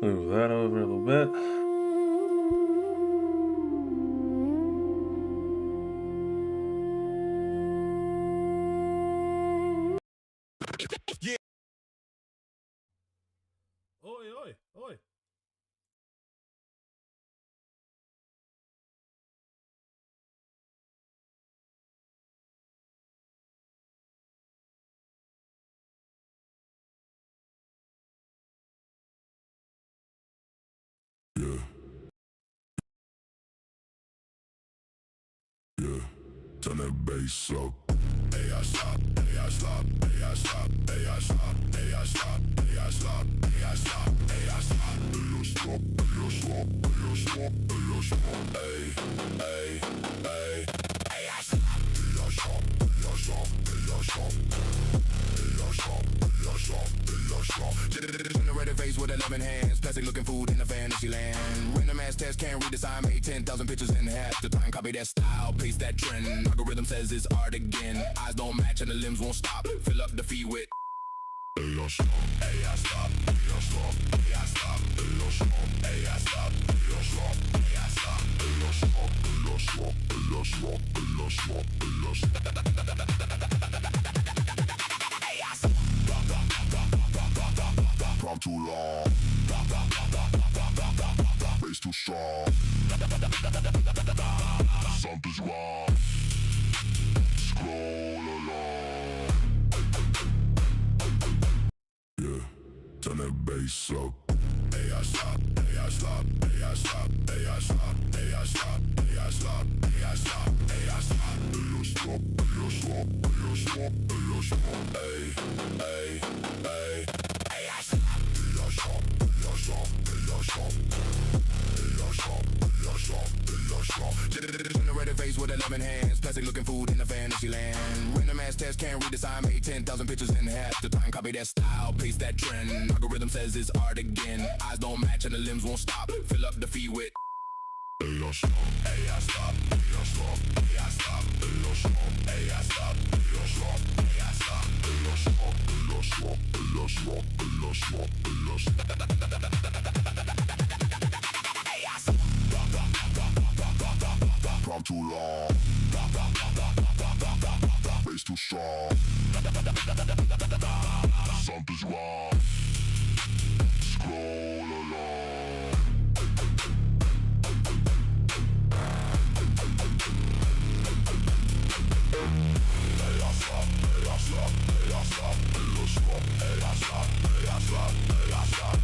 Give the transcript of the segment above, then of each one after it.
Move that over a little bit. Yeah. Oi, oi, oi. Yeah, yeah, turn that bass up. Hey, I stop, hey, I stop, hey, I stop, hey, I stop, hey, I stop, hey, I stop, hey, I stop, hey, I stop, hey, I stop, hey, I stop, hey, I stop, hey, I stop, hey, hey, hey, hey, I stop, hey, I stop, hey, I stop, hey, I stop, hey, I stop, hey, I stop, hey, I stop. Generated face with 11 hands, plastic looking food in a fantasy land. Random ass test can't read the sign, made 10,000 pictures in half. To try and copy that style, paste that trend. Algorithm says it's art again. Eyes don't match and the limbs won't stop. Fill up the feed with. Hey, I stop. Hey, I stop. Hey, I stop. Hey, I stop. Hey, I stop. Hey, I stop. Hey, I stop. Hey, I stop. Hey, I stop. Hey, I stop. Hey, I stop. Hey, I stop. Hey, I stop. Prompt too long. Bass too strong. Something's wrong. Scroll along. Yeah, turn that bass up. Hey, I stop. Hey, I stop. Hey, I stop. Hey, I stop. Hey, I stop. Hey, I stop. Hey, I stop. Hey, I stop. Hey, I stop. Hey, I stop. Hey, I stop. Hey, I stop. Hey, hey, hey. Hey, I stop. Hey, I stop. Hey, I stop. Hey, I stop. Hey, I stop. Hey, I stop. Hey, I stop. Generated face with 11 hands, plastic looking food in a fantasy land. Random ass test can't read the sign, made 10,000 pictures in half. To try and copy that style, paste that trend. Algorithm says it's art again. Eyes don't match and the limbs won't stop. Fill up the feed with. Hey, I stop. Hey, I stop. Hey, I stop. Hey, I stop. Hey, I stop. Hey, I stop. Hey, I stop. Hey, I stop. Hey, I stop. Hey, I stop. Hey, I stop. Hey, I stop. Hey, I stop. Prompt too long. Bass too strong. Something's wrong. Scroll along. Hey, I stop. Hey, I stop. Hey, I stop. Hey, I stop. Hey, I stop. Hey, I stop. Hey, I stop.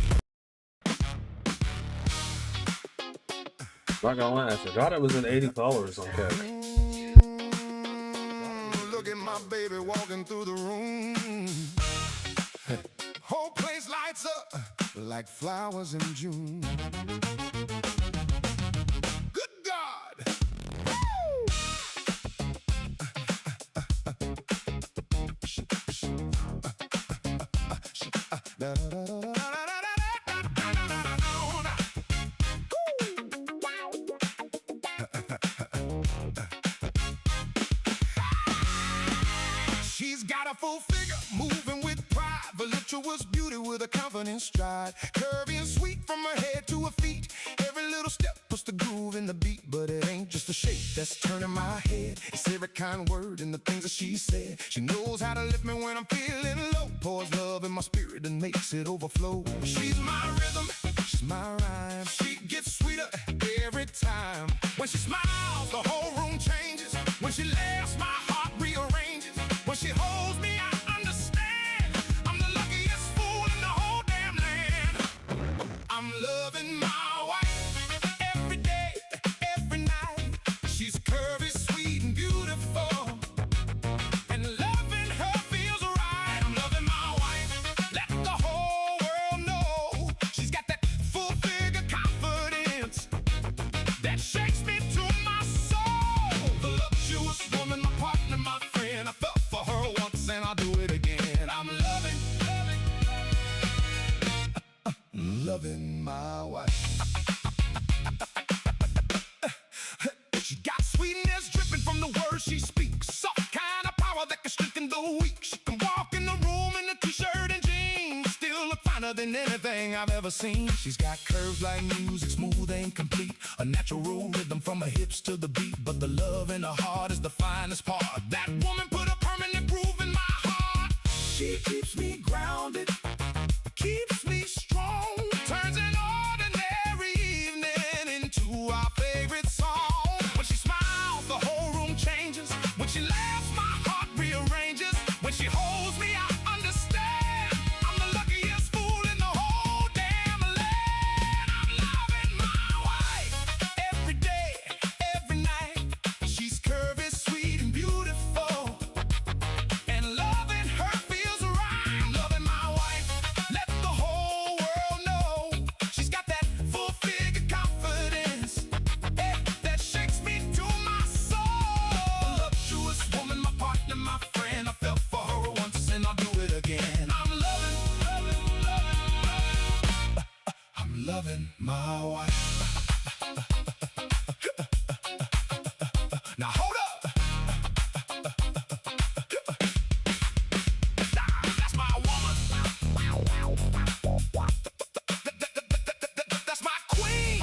Not gonna lie, I forgot it was an 80 followers on Kick. Look at my baby walking through the room. Whole place lights up like flowers in June. Good God! Woo! She's got a full figure, moving with pride, voluptuous beauty with a confident stride, curvy and sweet from her head to her feet. Every little step puts the groove in the beat, but it ain't just a shape that's turning my head. It's every kind word and the things that she said. She knows how to lift me when I'm feeling low, pours love in my spirit and makes it overflow. She's my rhythm, she's my rhyme. She gets sweeter every time. When she smiles, the whole room changes. When she laughs, my heart rearranges. When she holds me, I understand. I'm the luckiest fool in the whole damn land. I'm loving my wife every day, every night. She's curvy, sweet, and beautiful, and loving her feels right. I'm loving my wife. Let the whole world know she's got that full figure confidence that shakes me to my soul. Voluptuous woman, my partner, my friend. I felt for her once and I'll do it again. I'm loving my wife. She got sweetness dripping from the words she speaks. Soft kind of power that can strengthen the weak. She can walk in the room in a t-shirt and jeans, still look fine finer than anything I've ever seen. She's got curves like music, smooth and complete. A natural rhythm from her hips to the beat. But the love in her heart is the finest part. That woman put a permanent groove in my heart. She keeps me grounded, keeps me strong, turns an ordinary evening into our favorite song. When she smiles, the whole room changes. When she laughs, my heart rearranges. When she holds me, I understand. I'm the luckiest fool in the whole damn land. I'm loving my wife every day, every night. She's curvy, sweet, and beautiful, and loving her feels right. I'm loving my wife. Let the whole world know she's got that full-figure confidence, that shakes me to my soul. Voluptuous woman, my partner, my friend. I fell for her once and I'll do it again. I'm loving my wife. Now hold up. That's my woman. That's my queen.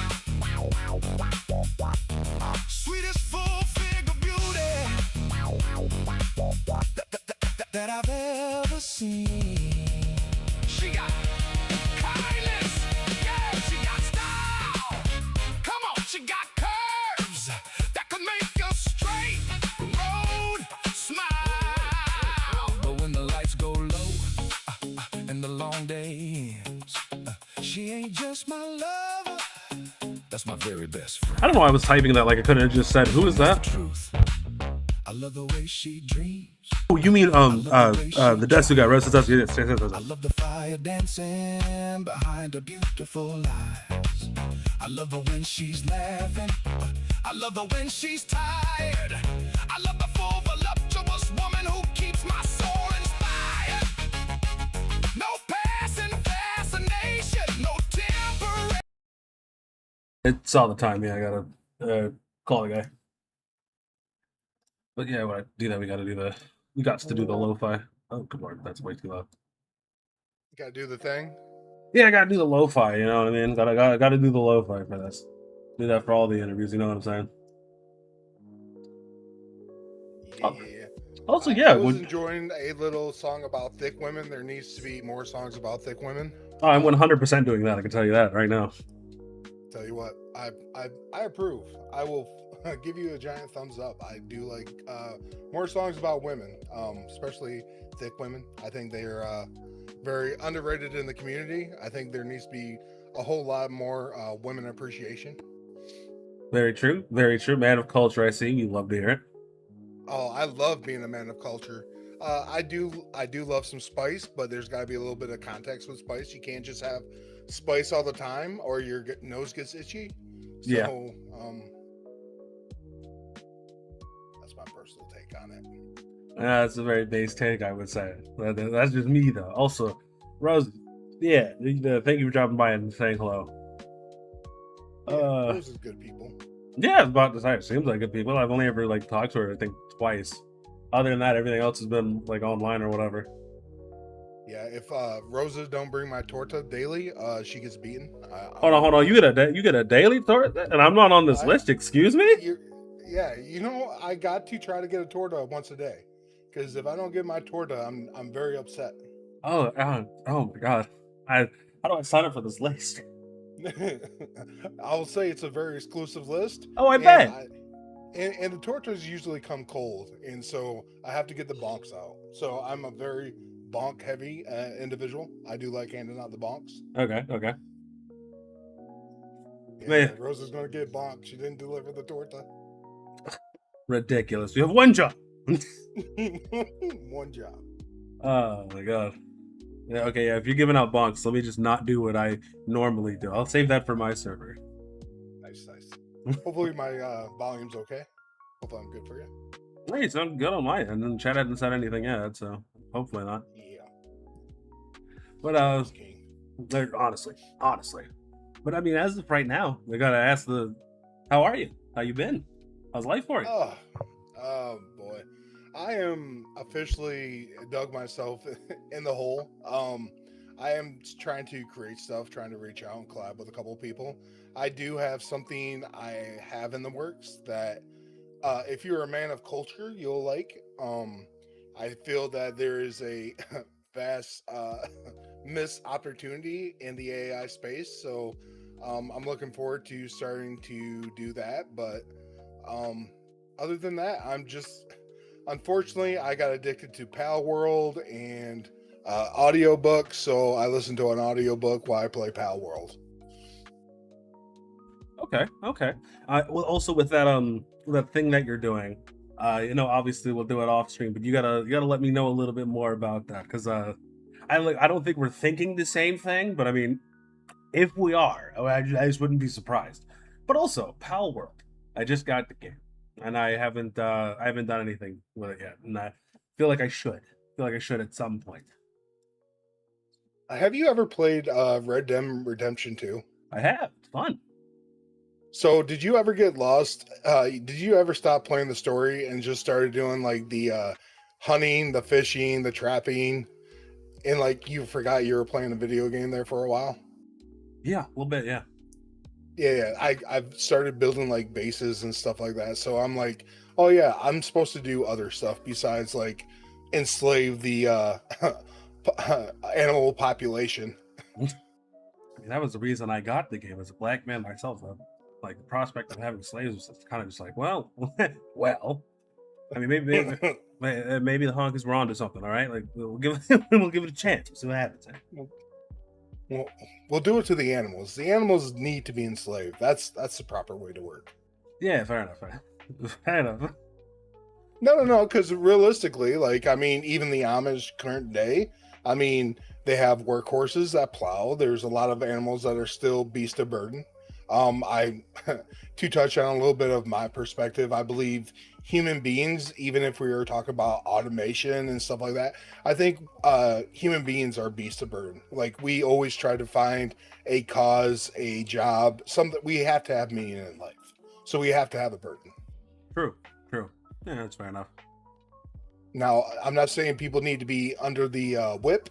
Sweetest full-figure beauty that I've ever seen. She got kindness, yeah, she got style. Come on, she got curves that could make a straight road smile. But when the lights go low and the long day ends, she ain't just my lover, that's my very best friend. I don't know why I was typing that like I couldn't have just said, who is that? Truth. I love the way she dreams. Oh, you mean the desk who got roasted? I love the fire dancing behind her beautiful eyes. I love her when she's laughing. I love her when she's tired. I love the full voluptuous woman who keeps my soul inspired. No passing fascination, no temporary. It's all the time. Yeah, I gotta call the guy. But yeah, when I do that, we got to do the lo-fi. Oh, good lord, that's way too loud. You gotta do the thing. Yeah, I gotta do the lo-fi. You know what I mean? Gotta do the lo-fi for this. Do that for all the interviews. You know what I'm saying? Yeah. Also, yeah, I was enjoying a little song about thick women. There needs to be more songs about thick women. Oh, I'm 100% doing that. I can tell you that right now. Tell you what, I approve. I will give you a giant thumbs up. I do like more songs about women, especially thick women. I think they are very underrated in the community. I think there needs to be a whole lot more women appreciation. Very true. Very true. Man of culture, I see. You love to hear it. Oh, I love being a man of culture. I do love some spice, but there's got to be a little bit of context with spice. You can't just have spice all the time, or your nose gets itchy. So, Yeah. That's my personal take on it. That's a very base take, I would say. That's just me, though. Also, Rose, yeah, thank you for dropping by and saying hello. Those are good people. Yeah, I was about to say, it seems like good people. I've only ever talked to her, I think, twice. Other than that, everything else has been online or whatever. Yeah, if Rosa don't bring my torta daily, she gets beaten. Hold on. You get a daily torta, and I'm not on this list. Excuse me? Yeah, I got to try to get a torta once a day, because if I don't get my torta, I'm very upset. Oh my god! How do I sign up for this list? I'll say it's a very exclusive list. Oh, I bet. And the tortas usually come cold, and so I have to get the bonks out. So I'm a very bonk heavy individual. I do like handing out the bonks. Okay. Yeah, Man. Rosa's gonna get bonked. She didn't deliver the torta. Ridiculous. You have one job. One job. Oh my god. Yeah, okay, yeah, if you're giving out bonks, let me just not do what I normally do. I'll save that for my server. Nice. Hopefully my volume's okay. Hopefully I'm good for you. Hey, it's not good on my end, and chat hasn't said anything yet, so hopefully not. Yeah. But honestly. But I mean, as of right now, we gotta ask how are you? How you been? How's life for you? Oh boy. I am officially dug myself in the hole. I am trying to create stuff, trying to reach out and collab with a couple of people. I do have something I have in the works that if you're a man of culture, you'll like. I feel that there is a vast missed opportunity in the AI space, so I'm looking forward to starting to do that. But um, other than that, I'm just unfortunately I got addicted to Pal World and audiobooks, so I listen to an audiobook while I play Pal World. Okay, okay. Well, also with that thing that you're doing, obviously we'll do it off stream, but you gotta let me know a little bit more about that because I don't think we're thinking the same thing, but I mean, if we are, I just wouldn't be surprised. But also, Pal World, I just got the game, and I haven't done anything with it yet, and I feel like I should. Feel like I should at some point. Have you ever played Red Dead Redemption 2? I have. It's fun. So, did you ever get lost? Did you ever stop playing the story and just started doing like the hunting, the fishing, the trapping, and like you forgot you were playing a video game there for a while? Yeah, a little bit. Yeah. Yeah, I've started building like bases and stuff like that. So I'm like, oh yeah, I'm supposed to do other stuff besides like enslave the animal population. I mean, that was the reason I got the game as a black man myself. Like the prospect of having slaves was kind of just like, well, well. I mean, maybe the honkies were onto something. All right, like we'll give we'll give it a chance. We'll see what happens. Well, we'll do it to the animals. The animals need to be enslaved. That's the proper way to work. Yeah, fair enough. Fair enough. No, because realistically, like, I mean, even the Amish current day, I mean, they have workhorses that plow. There's a lot of animals that are still beast of burden. I to touch on a little bit of my perspective, I believe human beings, even if we were talking about automation and stuff like that, I think human beings are beast of burden. Like we always try to find a cause, a job, something we have to have meaning in life. So we have to have a burden. True. True. Yeah, that's fair enough. Now, I'm not saying people need to be under the whip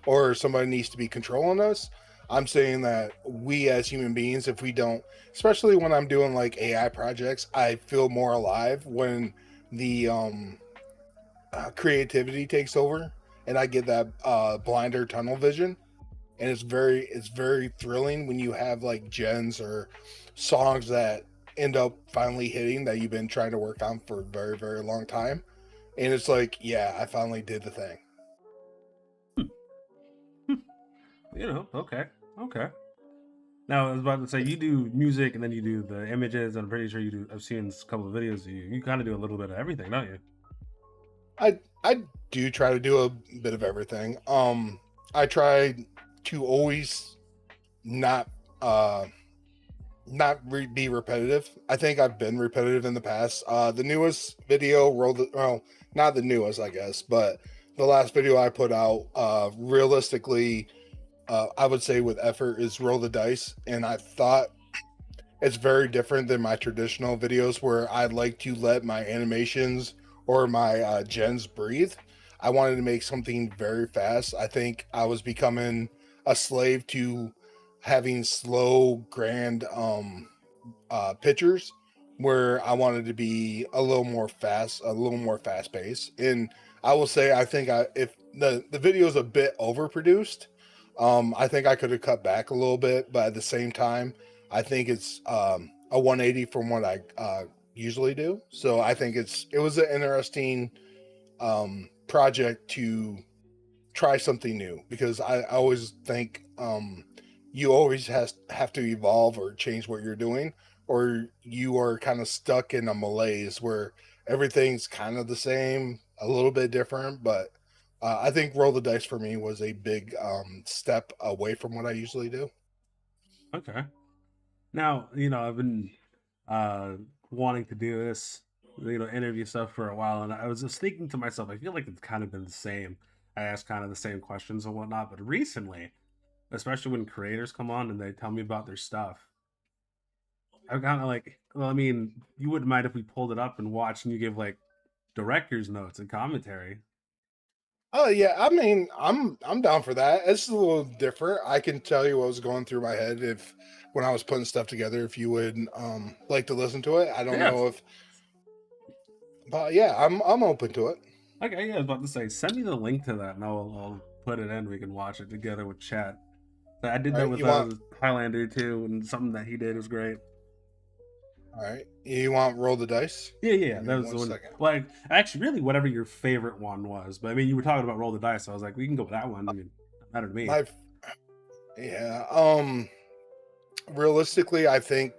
or somebody needs to be controlling us. I'm saying that we as human beings, if we don't, especially when I'm doing like AI projects, I feel more alive when the creativity takes over and I get that blinder tunnel vision. And it's very thrilling when you have like gens or songs that end up finally hitting that you've been trying to work on for a very, very long time. And it's like, yeah, I finally did the thing. Okay. Okay. Now I was about to say you do music and then you do the images. I'm pretty sure you do. I've seen a couple of videos of you. You kind of do a little bit of everything, don't you? I do try to do a bit of everything. I try to always not be repetitive. I think I've been repetitive in the past. The newest video well, not the newest, I guess, but the last video I put out, realistically, I would say with effort is roll the dice, and I thought it's very different than my traditional videos where I like to let my animations or my gens breathe. I wanted to make something very fast. I think I was becoming a slave to having slow, grand pictures where I wanted to be a little more fast paced. And I will say, I think if the video is a bit overproduced, I think I could have cut back a little bit, but at the same time, I think it's a 180 from what I usually do. So I think it was an interesting project to try something new because I always think you always have to evolve or change what you're doing, or you are kind of stuck in a malaise where everything's kind of the same, a little bit different, but I think roll the dice for me was a big step away from what I usually do. Okay. Now, I've been wanting to do this, interview stuff for a while, and I was just thinking to myself, I feel like it's kind of been the same. I ask kind of the same questions and whatnot, but recently, especially when creators come on and they tell me about their stuff, I'm kind of like, well, I mean, you wouldn't mind if we pulled it up and watched and you give like director's notes and commentary. Oh yeah, I mean, I'm down for that. It's a little different. I can tell you what was going through my head if when I was putting stuff together. If you would like to listen to it, I don't Yeah. know if, but yeah, I'm open to it. Okay, yeah, I was about to say, send me the link to that, and I'll put it in. We can watch it together with chat. I did that Alright, with you want- Highlander too, and something that he did was great. All right, you want roll the dice? Yeah, Give me that was the one one. second. Like, actually, really, whatever your favorite one was. But I mean, you were talking about roll the dice, so I was like, we can go with that one. I mean, doesn't matter to me. Yeah. Realistically, I think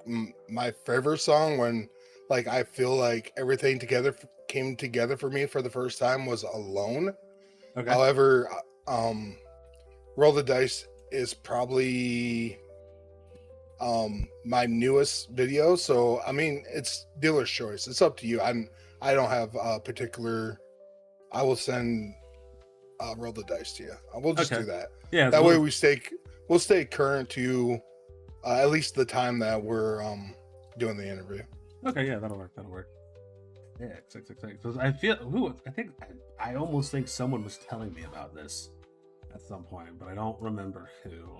my favorite song when like I feel like everything came together for me for the first time was Alone. Okay. However, Roll the Dice is probably my newest video, so I mean it's dealer's choice. It's up to you. I don't have a particular. I will send Roll the Dice to you. We'll just Okay. do that. Yeah. That so way we'll stay current to at least the time that we're doing the interview. Okay, yeah, that'll work. Yeah, 666. So I feel. Ooh, I almost think someone was telling me about this at some point, but I don't remember who.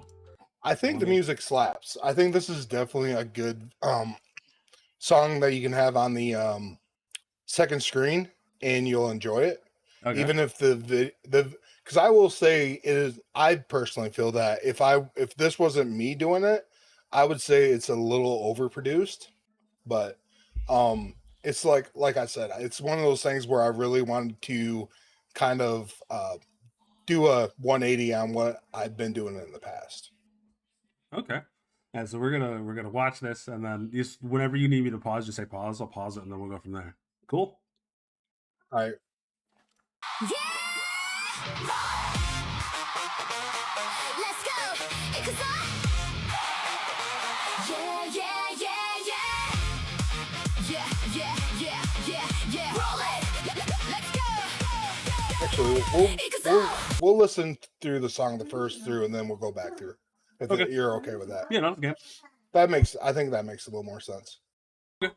I think the Let me- music slaps. I think this is definitely a good song that you can have on the second screen and you'll enjoy it. Okay. Even if the because I will say it is, I personally feel that if this wasn't me doing it, I would say it's a little overproduced, but it's like I said, it's one of those things where I really wanted to kind of do a 180 on what I've been doing in the past. Okay. Yeah, so we're gonna watch this, and then just whenever you need me to pause, just say pause. I'll pause it, and then we'll go from there. Cool. All right. Let's go. It's on. Yeah. Roll it. Let's go. Actually, we'll listen through the song the first through, and then we'll go back through. If Okay. you're okay with that, Yeah, no, okay. I think that makes a little more sense. Yeah.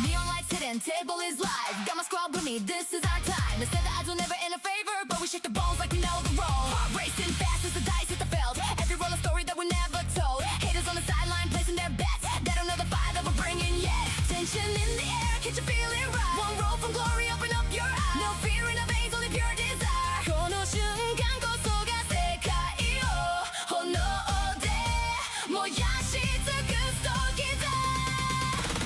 Neon lights hidden, table is live. Got my squad with me, this is our time. They said the odds will never end in favor, but we shake the bones like we know the role. Heart racing fast as the dice hit the field. Every roll a story that we never told. Haters on the sideline placing their bets. They don't know the fire that we're bringing yet. Tension in the air, can't you feel it right? One roll from glory, open up your eyes. No fear in the veins, only pure desire. この瞬間こそが世界を炎で燃やし尽くす時だ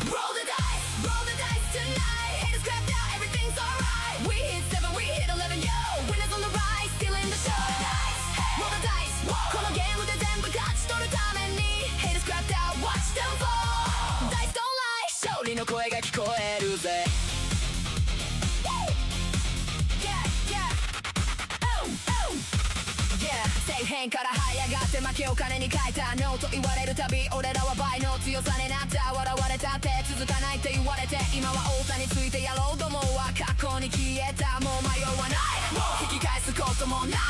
Roll the dice tonight. Haters crapped out, everything's alright. We hit 7, we hit 11, yo. Winners on the rise, stealing the show. Roll the dice, このゲームで全部勝ち取るために Haters crapped out, watch them fall. Dice don't lie, 勝利の声が聞こえるぜ 底辺から這い上がって負けを金に変えた No と言われるたび俺らは倍の強さになった笑われたって続かないって言われて今は王座についてやろうと思うは過去に消えたもう迷わないもう引き返すこともない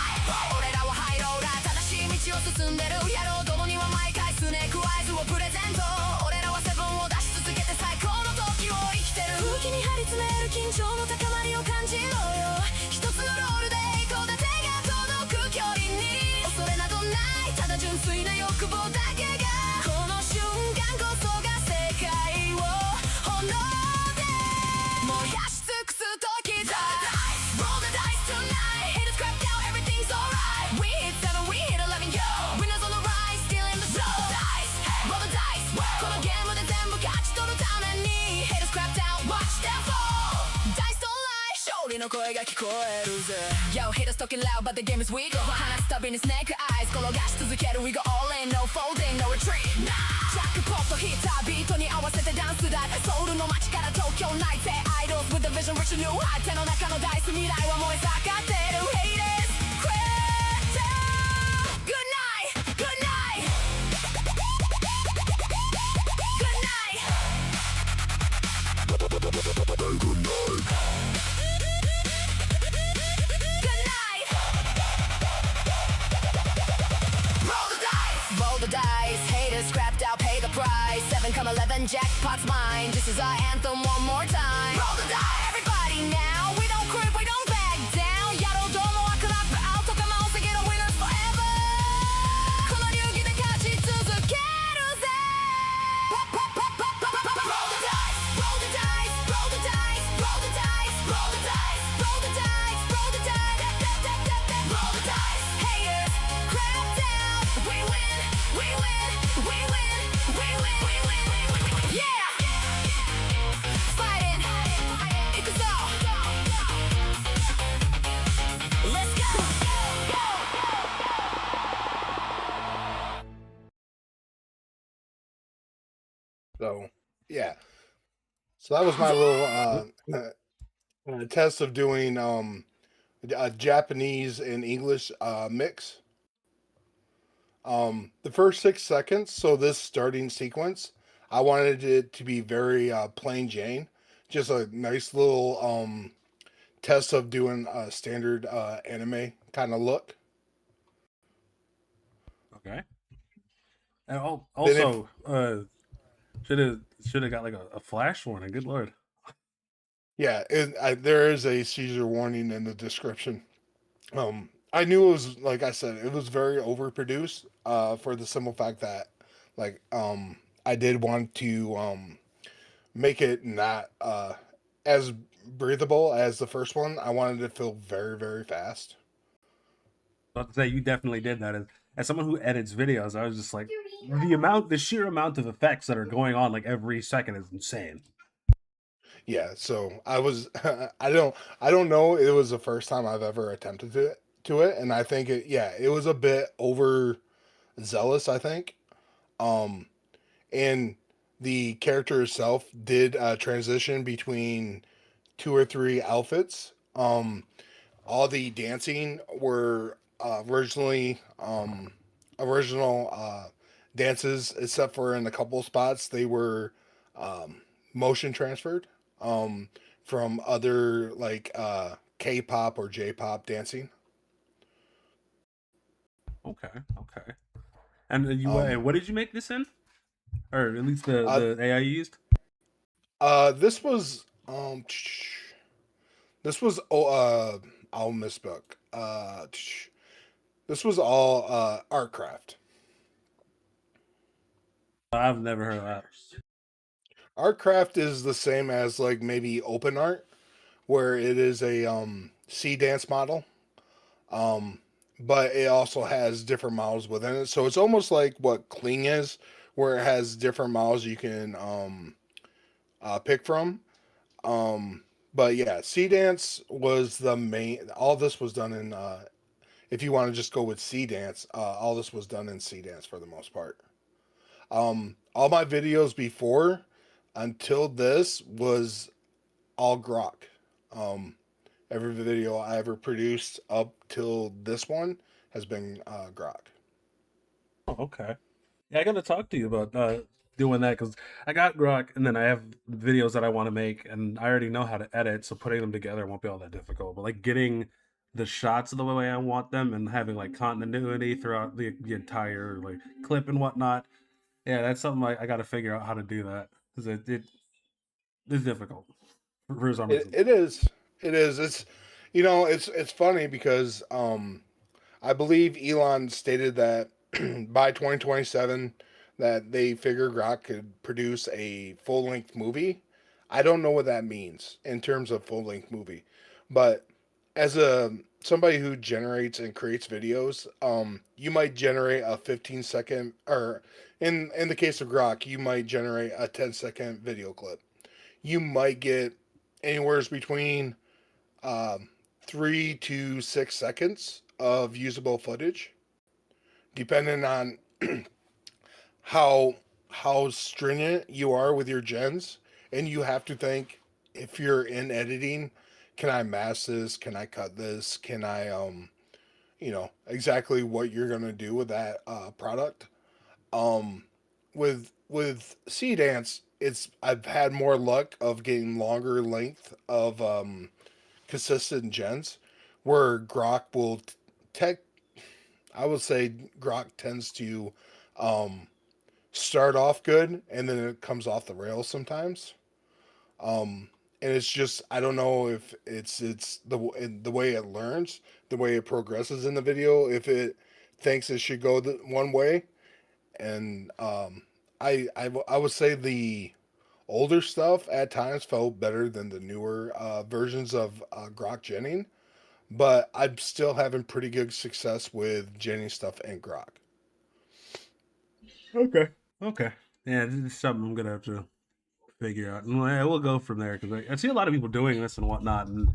俺らはハイローラー正しい道を進んでるやろうどもには毎回スネークアイズをプレゼント俺らはセブンを出し続けて最高の時を生きてる空気に張り詰める緊張の高まりを感じろよ一つのロールで栄光だ手が届く距離に恐れなどないただ純粋な欲望だけがこの瞬間こそが世界を炎で燃やし尽くす時だ Roll the dice tonight Haters crapped out everything's alright We hit 7 we hit 11 yo Winners on the rise stealing the show Roll the dice このゲームで全部勝ち取るために Haters crapped out watch them fall Dice don't lie 勝利の声が聞こえるぜ Yo haters talking loud but the game is weak 話すたびにスネークアイズ転がし続ける We go all in no folding no retreat ジャックポットヒッタービートに合わせてダンスだソウルの街から東京ナイツへ Idols with the vision rich new high 手の中のダイス未来は燃え盛ってる Haters quit Good night Good night Good night Good night Roll the dice Haters scrapped out pay the price 7 come 11 and jackpot's mine. This is our anthem one more time. Roll the die, everybody now. We don't quit, we don't back down. Yaro domo wa clap out. Tokamao to get a winners forever. この流儀で勝ち続けるぜ。Roll the dice, roll the dice, roll the dice, roll the dice, roll the dice, roll the dice, roll the dice, roll the dice. Haters, crap down. We win, we win, we win, we win, we win, we win. Yeah. Fighting. Ikuzo. Let's go. So yeah, so that was my little test of doing a Japanese and English mix. The first 6 seconds, so this starting sequence, I wanted it to be very plain Jane, just a nice little test of doing a standard anime kind of look. Okay. And Then also, should have got like a flash warning. Good lord. Yeah, there is a seizure warning in the description. I knew it was, like I said, it was very overproduced. For the simple fact that, like, I did want to make it not as breathable as the first one. I wanted it to feel very, very fast. I was about to say you definitely did that. As someone who edits videos, I was just like, the sheer amount of effects that are going on like every second is insane. Yeah, so I was I don't know, it was the first time I've ever attempted it, and I think it was a bit over zealous, I think. And the character herself did transition between 2 or 3 outfits. All the dancing were original dances, except for in a couple spots they were motion transferred from other like K-pop or J-pop dancing. Okay. And what did you make this in? Or at least the AI you used? This was I'll misspoke. This was all Artcraft. I've never heard of that. Artcraft is the same as like maybe Open Art, where it is a C dance model. But it also has different models within it. So it's almost like what Kling is, where it has different models you can pick from. But yeah, C Dance was the main. All this was done in. If you want to just go with C Dance, all this was done in C Dance for the most part. All my videos before, until this, was all Grok. Every video I ever produced up till this one has been Grok. Oh, okay. Yeah, I got to talk to you about doing that because I got Grok and then I have videos that I want to make and I already know how to edit, so putting them together won't be all that difficult. But like getting the shots the way I want them and having like continuity throughout the entire like clip and whatnot, yeah, that's something I got to figure out how to do that because it is difficult for some reason. It is. It's it's funny because I believe Elon stated that by 2027 that they figure Grok could produce a full-length movie. I don't know what that means in terms of full-length movie, but as somebody who generates and creates videos, you might generate a 15-second, or in the case of Grok, you might generate a 10-second video clip. You might get anywhere between 3 to 6 seconds of usable footage, depending on how stringent you are with your gens. And you have to think, if you're in editing, can I mask this? Can I cut this? Can I exactly what you're gonna do with that product. With C Dance, I've had more luck of getting longer length of consistent gens, where Grok I would say Grok tends to start off good and then it comes off the rails sometimes. And it's just I don't know if it's the way it learns, the way it progresses in the video, if it thinks it should go one way. And I would say the older stuff at times felt better than the newer versions of Grok Jennings, but I'm still having pretty good success with Jennings stuff and Grok. Okay. Okay. Yeah, this is something I'm gonna have to figure out, and we'll go from there because I see a lot of people doing this and whatnot, and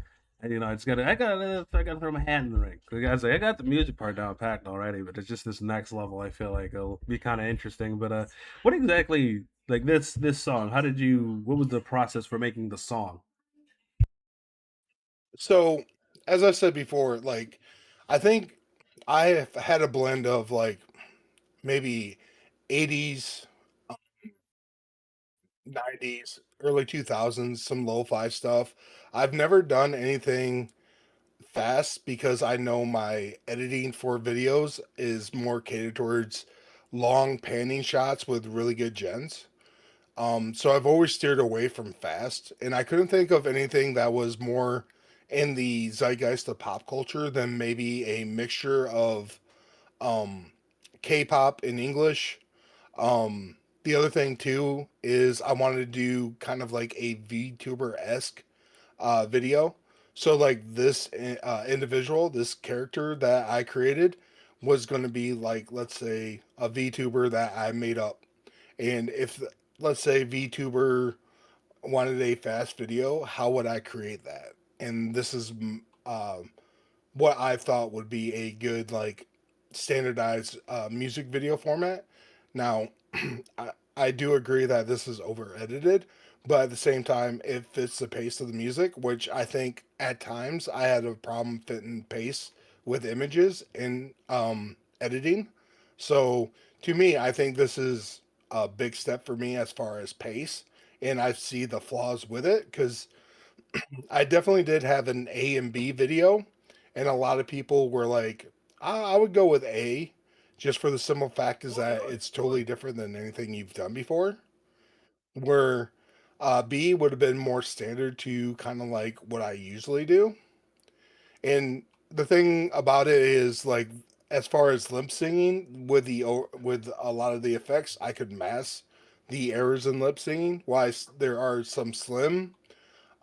you know, I gotta throw my hand in the ring. 'Cause I got the music part down packed already, but it's just this next level. I feel like it'll be kind of interesting. But what exactly like this song? How did you? What was the process for making the song? So, as I said before, like I think I have had a blend of like maybe 80s, 90s, early 2000s, some lo-fi stuff. I've never done anything fast because I know my editing for videos is more catered towards long panning shots with really good gens. So I've always steered away from fast, and I couldn't think of anything that was more in the zeitgeist of pop culture than maybe a mixture of um, K-pop in English. The other thing too is I wanted to do kind of like a VTuber esque video. So like this individual, this character that I created was going to be like, let's say, a VTuber that I made up. And if, let's say, VTuber wanted a fast video, how would I create that? And this is what I thought would be a good like standardized music video format. Now, I do agree that this is over edited, but at the same time, it fits the pace of the music, which I think at times I had a problem fitting pace with images in editing. So to me, I think this is a big step for me as far as pace, and I see the flaws with it because I definitely did have an A and B video, and a lot of people were like, I would go with A, just for the simple fact is that it's totally different than anything you've done before. Where B would have been more standard to kind of like what I usually do. And the thing about it is like as far as lip singing with with a lot of the effects, I could mask the errors in lip singing. Why there are some slim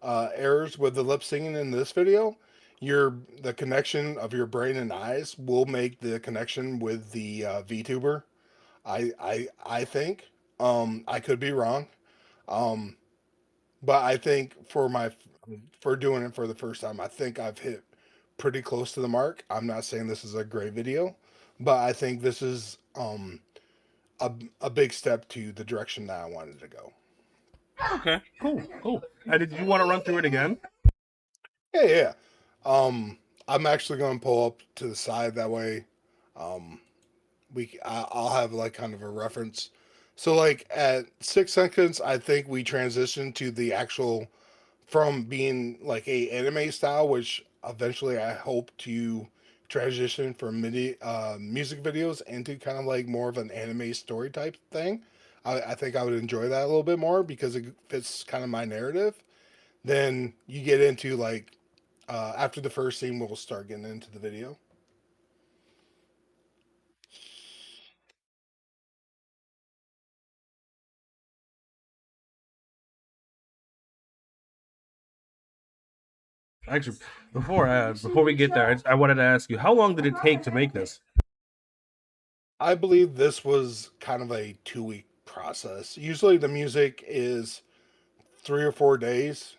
errors with the lip singing in this video, the connection of your brain and eyes will make the connection with the VTuber. I think I could be wrong, um, but I think for doing it for the first time, I think I've hit pretty close to the mark. I'm not saying this is a great video, but I think this is a a big step to the direction that I wanted to go. Okay, cool, cool. Did you want to run through it again? Yeah, yeah. I'm actually going to pull up to the side that way. Um, I'll have like kind of a reference. So like at 6 seconds, I think we transitioned to the actual from being like a anime style, which eventually I hope to transition from MIDI music videos into kind of like more of an anime story type thing. I think I would enjoy that a little bit more because it fits kind of my narrative. Then you get into like after the first scene, we'll start getting into the video. Actually, before we get there, I wanted to ask you, how long did it take to make this? I believe this was kind of a 2 week process. Usually the music is 3 or 4 days,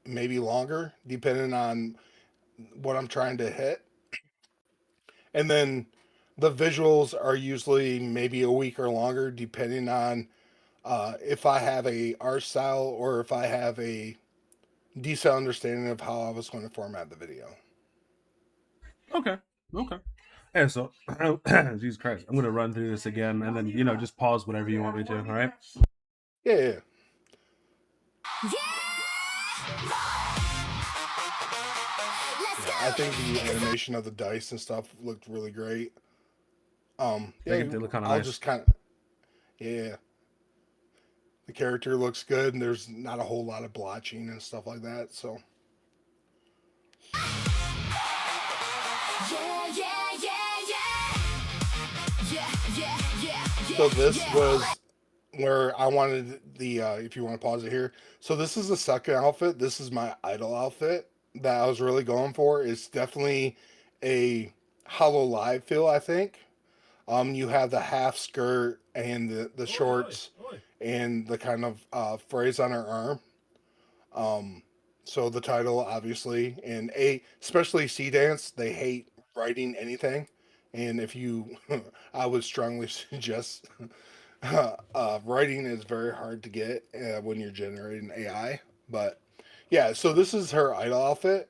maybe longer, depending on what I'm trying to hit. And then the visuals are usually maybe a week or longer, depending on if I have a art style or if I have a decent understanding of how I was going to format the video. Okay, okay. Yeah, so Jesus Christ, I'm gonna run through this again, and then just pause whenever you want me to. All right. Yeah, yeah. I think the animation of the dice and stuff looked really great. They Yeah, look kind of I'll nice. just kind of Yeah. The character looks good, and there's not a whole lot of blotching and stuff like that. So Yeah, yeah, yeah, yeah. Yeah, yeah, yeah, yeah. so this yeah. was where I wanted the if you want to pause it here. So this is the second outfit. This is my idol outfit that I was really going for. It's definitely a Hollow Live feel, I think. You have the half skirt and the Oi, shorts oi, oi. and the kind of phrase on her arm. So the title, obviously, and especially Sea Dance, they hate writing anything. And if you, I would strongly suggest writing is very hard to get when you're generating AI. But yeah, so this is her idol outfit.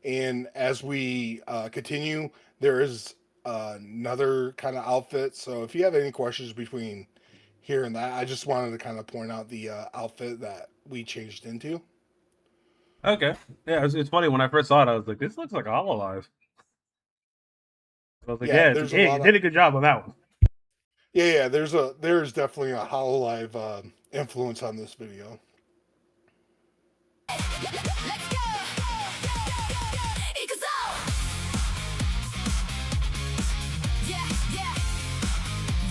And as we continue, there is another kind of outfit. So if you have any questions between here and that, I just wanted to kind of point out the outfit that we changed into. Okay. Yeah, it's funny when I first saw it, I was like, this looks like a Hololive. I was like, Yeah, yeah, there's a yeah, you lot did of a good job on that one. yeah. There's definitely a Hololive influence on this video. Let's go. Ikuzo. Yeah, yeah.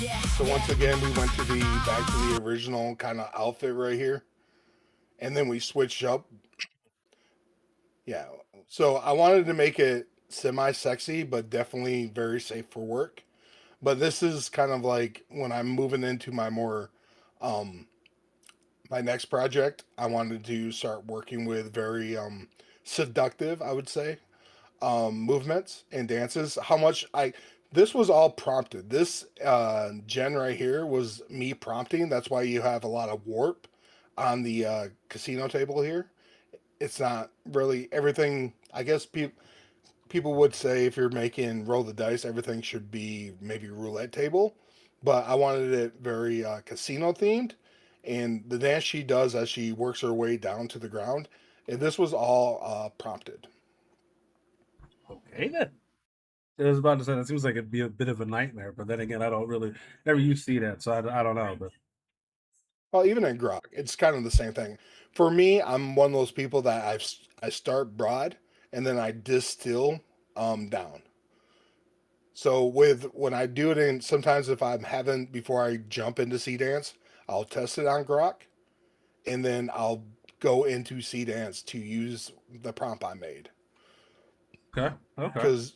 Yeah. So once again, we went to the back to the original kind of outfit right here, and then we switched up. Yeah. So I wanted to make it semi-sexy, but definitely very safe for work. But this is kind of like when I'm moving into my more um my next project, I wanted to start working with very seductive, I would say, movements and dances. How much I this was all prompted. This gen right here was me prompting. That's why you have a lot of warp on the casino table here. It's not really everything. I guess people would say if you're making roll the dice, everything should be maybe roulette table, but I wanted it very casino themed. And the dance she does as she works her way down to the ground, and this was all prompted. Okay, then. I was about to say, that seems like it'd be a bit of a nightmare, but then again, I don't really, never used to see that, so I don't know. But Well, even in Grok, it's kind of the same thing. For me, I'm one of those people that I start broad and then I distill down. So with when I do it in sometimes if I'm having before I jump into Sea Dance, I'll test it on Grok and then I'll go into Sea Dance to use the prompt I made. okay, okay. Because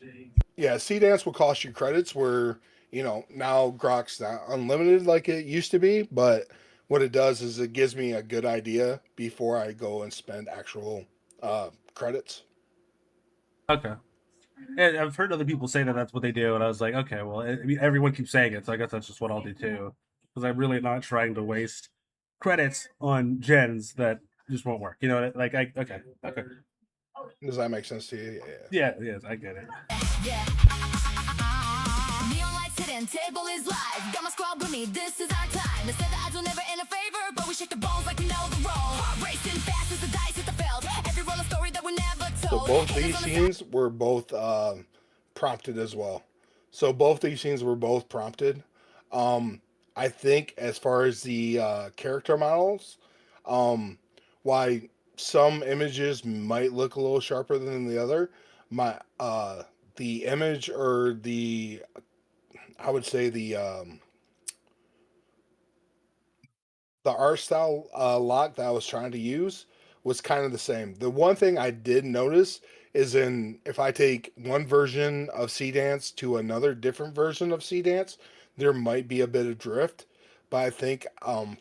yeah, Sea Dance will cost you credits where, now Grok's not unlimited like it used to be, but what it does is it gives me a good idea before I go and spend actual credits. Okay. And I've heard other people say that that's what they do, and I was like, okay, well, I mean, everyone keeps saying it, so I guess that's just what I'll do too. Because I'm really not trying to waste credits on gens that just won't work. You know, like okay, okay, Does that make sense to you? Yeah. yeah, yes, I get it. Yeah. Neon lights hidden, table is live. Got my squad with me, this is our time. They said that I do never in a favor, but we shake the balls like we know the role. Heart racing fast as the dice hit the field. Every roll a story that we never So told. both Haters these on the scenes were both prompted as well. So both these scenes were both prompted. I think as far as the character models, um, why some images might look a little sharper than the other, my the image or the I would say the art style lock that I was trying to use was kind of the same. The one thing I did notice is in if I take one version of Sea Dance to another different version of Sea Dance, there might be a bit of drift. But I think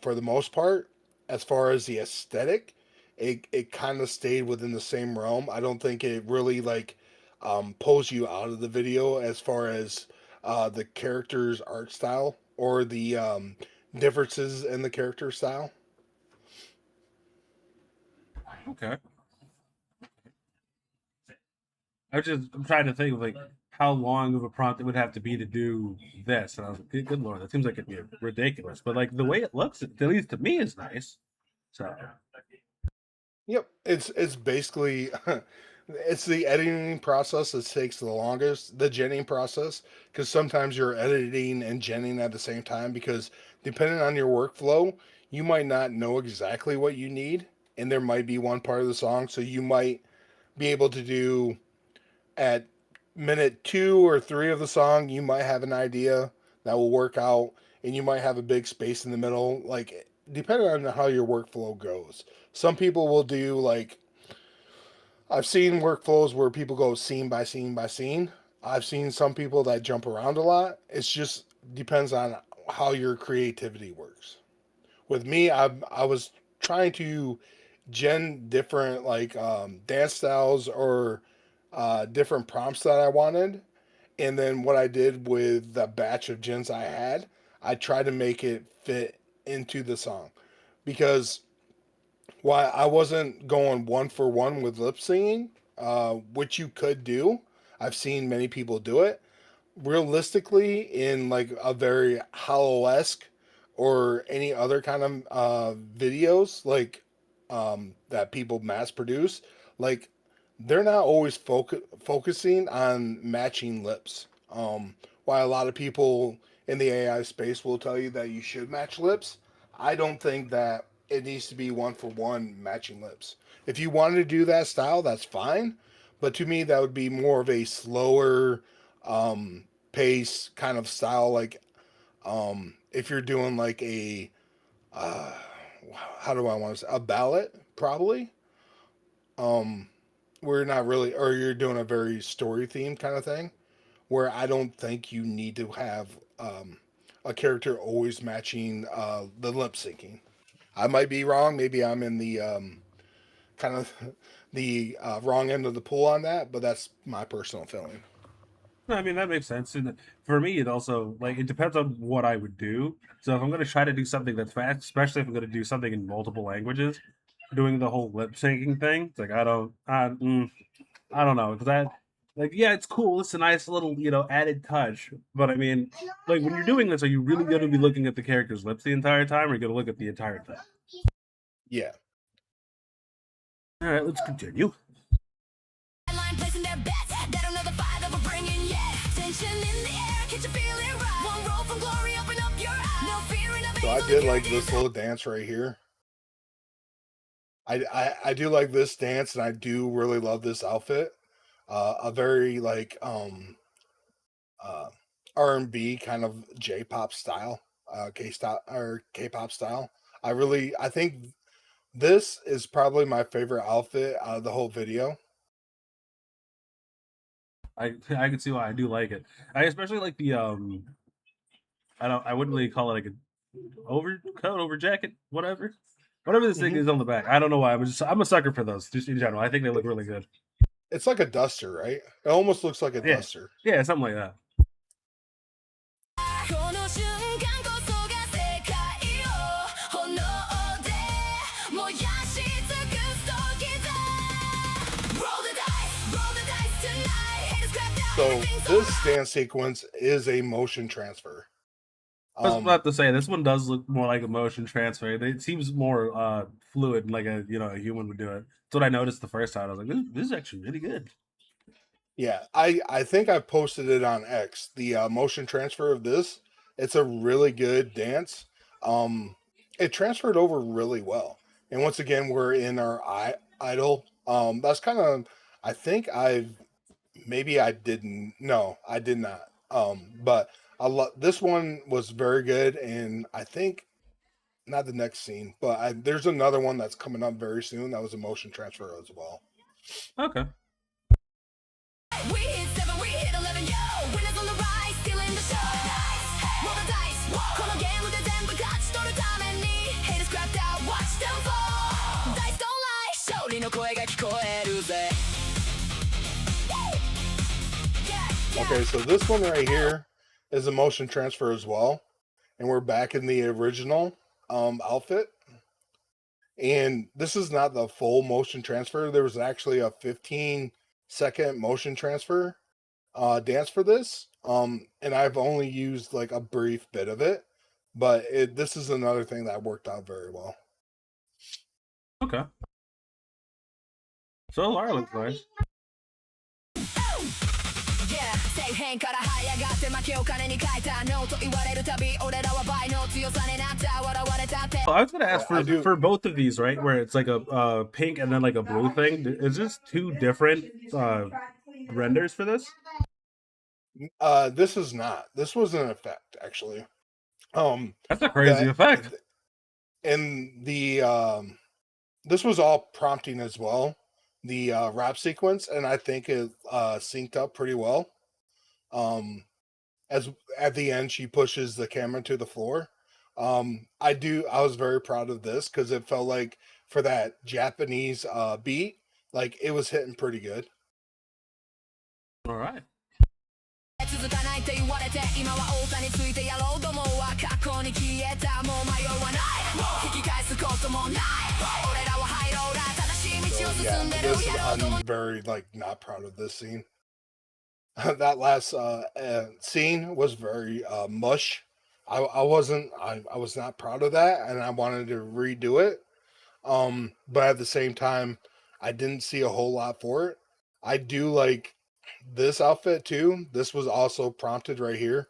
for the most part, as far as the aesthetic, it kind of stayed within the same realm. I don't think it really like pulls you out of the video as far as the character's art style or the differences in the character style. Okay. I'm trying to think of like how long of a prompt it would have to be to do this, and I was like, good lord, that seems like it'd be ridiculous. But like the way it looks, at least to me, is nice. So Yep, it's basically It's the editing process that takes the longest, the genning process, because sometimes you're editing and genning at the same time. Because depending on your workflow, you might not know exactly what you need, and there might be one part of the song, so you might be able to do at minute 2 or 3 of the song, you might have an idea that will work out, and you might have a big space in the middle, like depending on how your workflow goes. Some people will do like I've seen workflows where people go scene by scene by scene. I've seen some people that jump around a lot. It's just depends on how your creativity works. With me, I was trying to gen different like dance styles or different prompts that I wanted, and then what I did with the batch of gens I had, I tried to make it fit into the song because while I wasn't going one for one with lip singing, which you could do, I've seen many people do it. Realistically, in like a very hollow esque or any other kind of videos like that people mass produce, like they're not always focusing on matching lips. While a lot of people in the AI space will tell you that you should match lips, I don't think that it needs to be one for one matching lips. If you wanted to do that style, that's fine. But to me, that would be more of a slower pace kind of style. Like if you're doing like a, uh, how do I want to say, a ballad, probably. Um, we're not really, or you're doing a very story themed kind of thing, where I don't think you need to have a character always matching the lip syncing. I might be wrong. Maybe I'm in the kind of the wrong end of the pool on that, but that's my personal feeling. No, I mean that makes sense. And for me, it also like it depends on what I would do. So if I'm going to try to do something that's fast, especially if I'm going to do something in multiple languages, doing the whole lip syncing thing, it's like I don't know. 'Cause that like yeah, it's cool. It's a nice little added touch. But I mean, like when you're doing this, are you really going to be looking at the character's lips the entire time, or are you going to look at the entire thing? Yeah. All right, let's continue. Line placing their bets. They don't know the fire that we're bringing yet. Tension in the air, can't you feel it right? One roll from glory, open up your eyes. No fear in So I did like this little dance right here. I do like this dance, and I do really love this outfit. A very like uh, R&B kind of J-pop style, K-style or K-pop style. I think this is probably my favorite outfit out of the whole video. I can see why I do like it. I especially like the I wouldn't really call it like a overcoat, over jacket, whatever this thing Mhm. is on the back. I don't know why. I'm a sucker for those just in general. I think they look really good. It's like a duster, right? It almost looks like a Yeah, duster. yeah, something like that. この瞬間こそが世界を炎で燃やし尽くす時だ Roll the dice, roll the dice tonight Haters crapped out, So everything's this alright. dance sequence is a motion transfer. I was about to say this one does look more like a motion transfer. It seems more fluid, like a human would do it. That's what I noticed the first time. I was like, this is actually really good. Yeah, I think I posted it on X. The motion transfer of this, it's a really good dance. It transferred over really well. And once again, we're in our idol. That's kind of I think maybe I didn't. No, I did not. But this one was very good, and I think not the next scene, but there's another one that's coming up very soon. That was a motion transfer as well. Okay. We hit 7, we hit 11, yo Winners on the rise, stealing the show Roll the dice, このゲームで全部勝ち取るために Haters crapped out, watch them fall Dice don't lie, 勝利の声が聞こえるぜ Okay, so this one right here is a motion transfer as well, and we're back in the original outfit. And this is not the full motion transfer. There was actually a 15-second motion transfer dance for this, and I've only used like a brief bit of it, but this is another thing that worked out very well. Okay. So Lara looks nice. Yeah 底辺から這い上がって負けを金に変えた No と言われるたび俺らは倍の強さになった笑われたって I was gonna ask Yeah, I do. for both of these, right? Where it's like a pink and then like a blue thing. Is this two different renders for this? This is not. This was an effect actually. That's a crazy that- effect. And the this was all prompting as well. The rap sequence, and I think it synced up pretty well. As at the end she pushes the camera to the floor. I was very proud of this because it felt like for that Japanese beat, like it was hitting pretty good. All right. 続かないって言われて今は太田についてやろうと思うわ過去に消えたもう迷わない引き返すこともない俺らはハイローラー正しい道を Yeah, 進んでる this やろうと思う I'm very like not proud of this scene. That last scene was very mush. I was not proud of that, and I wanted to redo it. But at the same time, I didn't see a whole lot for it. I do like this outfit too. This was also prompted right here.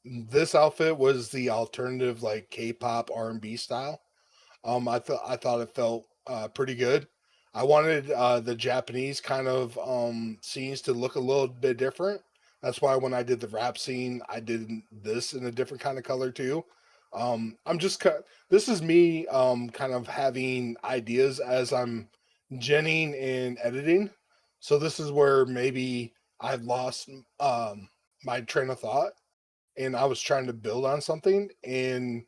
This outfit was the alternative like K-pop R&B style. I thought it felt pretty good. I wanted the Japanese kind of scenes to look a little bit different. That's why when I did the rap scene, I did this in a different kind of color too. This is me kind of having ideas as I'm genning and editing. So this is where maybe I've lost my train of thought, and I was trying to build on something, and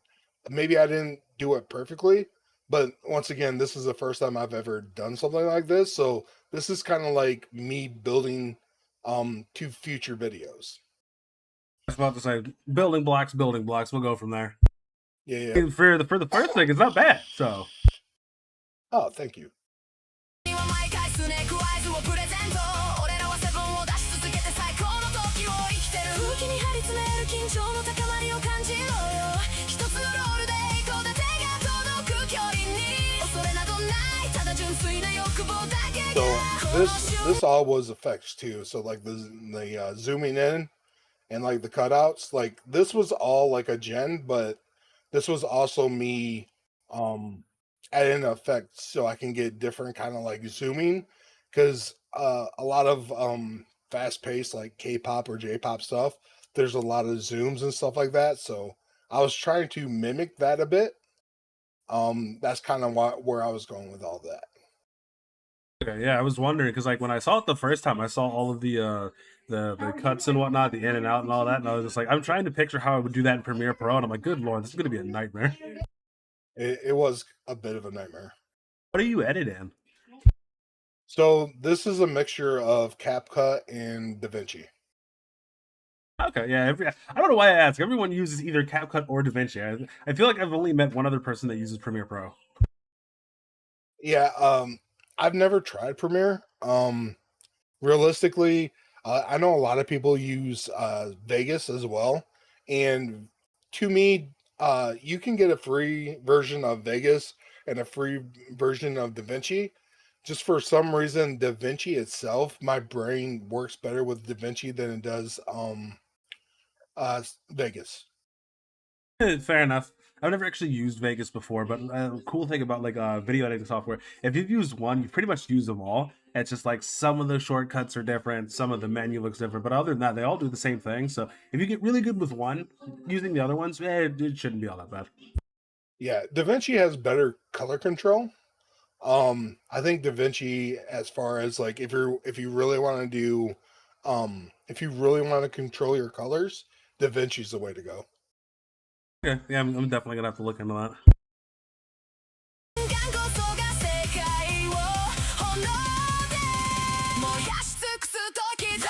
maybe I didn't do it perfectly. But once again, this is the first time I've ever done something like this. So this is kind of like me building to future videos. I was about to say building blocks. We'll go from there. Yeah. And for the first thing, it's not bad. So Oh, thank you. 毎回スネークアイズをプレゼント俺らはセブンを出し続けて最高の時を生きてる空気に張り詰める緊張の高まりを感じろよ一つのロールで一個で手が届く距離に恐れなどないただ純粋な欲望だけ So が this all was effects too. So like the zooming in and like the cutouts, like this was all like a gen, but this was also me adding an effect so I can get different kind of like zooming, because a lot of fast paced like K-pop or J-pop stuff, there's a lot of zooms and stuff like that. So I was trying to mimic that a bit. That's kind of where I was going with all that. okay, yeah, I was wondering because like when I saw it the first time, I saw all of the cuts and whatnot, the in and out and all that, and I was just like, I'm trying to picture how I would do that in Premiere Pro, and I'm like, good lord, this is gonna be a nightmare. It was a bit of a nightmare. What do you edit in? So this is a mixture of CapCut and DaVinci. Okay, yeah. I don't know why I ask. Everyone uses either CapCut or DaVinci. I feel like I've only met one other person that uses Premiere Pro. Yeah, I've never tried Premiere. Realistically, I know a lot of people use Vegas as well, and to me, you can get a free version of Vegas and a free version of DaVinci. Just for some reason, DaVinci itself, my brain works better with DaVinci than it does Vegas. Fair enough. I've never actually used Vegas before, but the cool thing about like video editing software, if you've used one, you pretty much use them all. It's just like some of the shortcuts are different, some of the menu looks different, but other than that, they all do the same thing. So if you get really good with one, using the other ones, it shouldn't be all that bad. Yeah, DaVinci has better color control. I think DaVinci, as far as like if you really want to do, if you really want to control your colors, DaVinci's the way to go. Okay, yeah, I'm definitely gonna have to look into that. 頑固さが世界を炎で燃やし尽くす時だ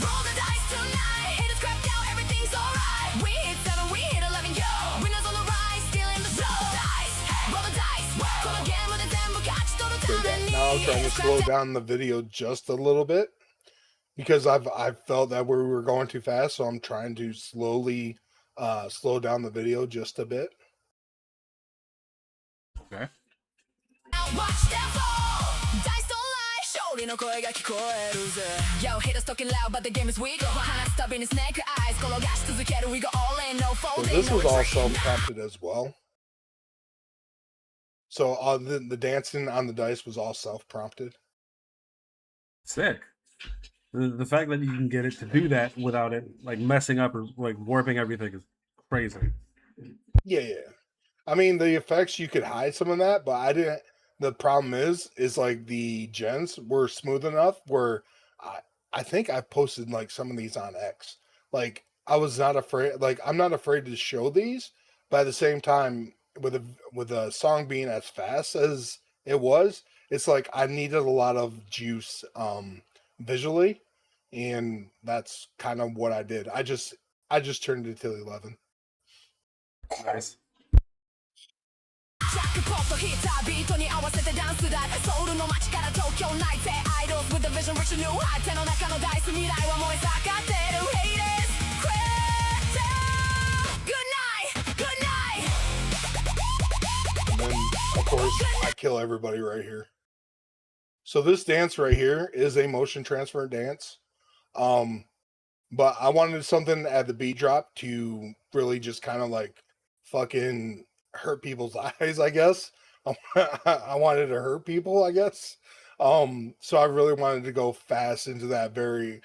Roll the dice tonight Hit it scrapped out everything's alright We hit 7 we hit 11 yo Winners on the rise still in the flow Dice roll the dice このゲームで全部勝ち取るために Now I'm trying to slow down the video just a little bit because I've felt that we were going too fast, so I'm trying to slowly slow down the video just a bit. Okay. Now watch them fall Dice don't lie Show りの声が聞こえるぜ Yo haters talking loud but the game is weak 話すたびにスネークアイズ転がし続ける We go all in no So folding this no was all retreat self-prompted as well. So the dancing on the dice was all self-prompted. Sick. The fact that you can get it to do that without it like messing up or like warping everything is crazy. Yeah. I mean, the effects you could hide some of that, but I didn't. The problem is like the gens were smooth enough where I think I posted like some of these on X. Like I was not afraid. Like I'm not afraid to show these, but at the same time, with a song being as fast as it was, it's like I needed a lot of juice visually, and that's kind of what I did. I just turned it to 11. Nice. ジャックポットヒッタービートに合わせてダンスだソウルの街から東京ナイツへ Idols with the vision rich and new 手の中のダイス未来は燃え盛ってる Haters quit Good night Good night And then, of course, I kill everybody right here. So this dance right here is a motion transfer dance. But I wanted something at the beat drop to really just kind of like fucking hurt people's eyes, I guess. I wanted to hurt people, I guess. So I really wanted to go fast into that very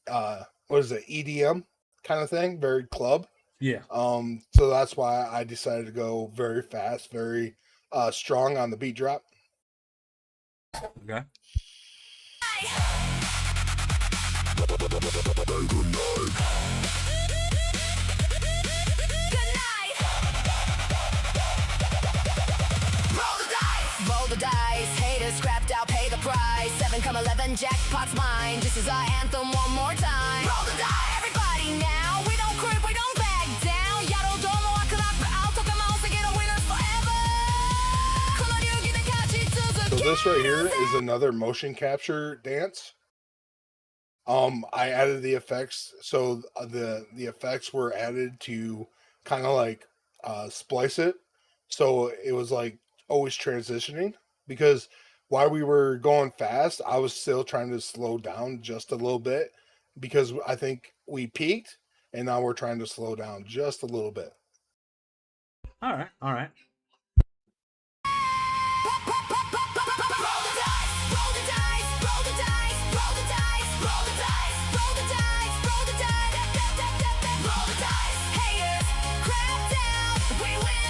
what is it, EDM kind of thing, very club. Yeah. So that's why I decided to go very fast, very strong on the beat drop. Okay. Good night Roll the dice Roll the dice Haters scrapped out pay the price 7 come 11 jackpot's mine This is our anthem one more time Roll the dice Everybody now We don't quit we don't back down やろうどうもワクラップアウトかまおせ Get a winner forever この流儀で勝ち続 So け this right here is another motion capture dance. I added the effects, so the effects were added to kind of like splice it, so it was like always transitioning. Because while we were going fast, I was still trying to slow down just a little bit because I think we peaked, and now we're trying to slow down just a little bit. All right. All right. Roll the dice, roll the dice, roll the dice, roll the dice, roll the dice, roll the dice, roll the dice, roll the dice. Haters, crap down. We win.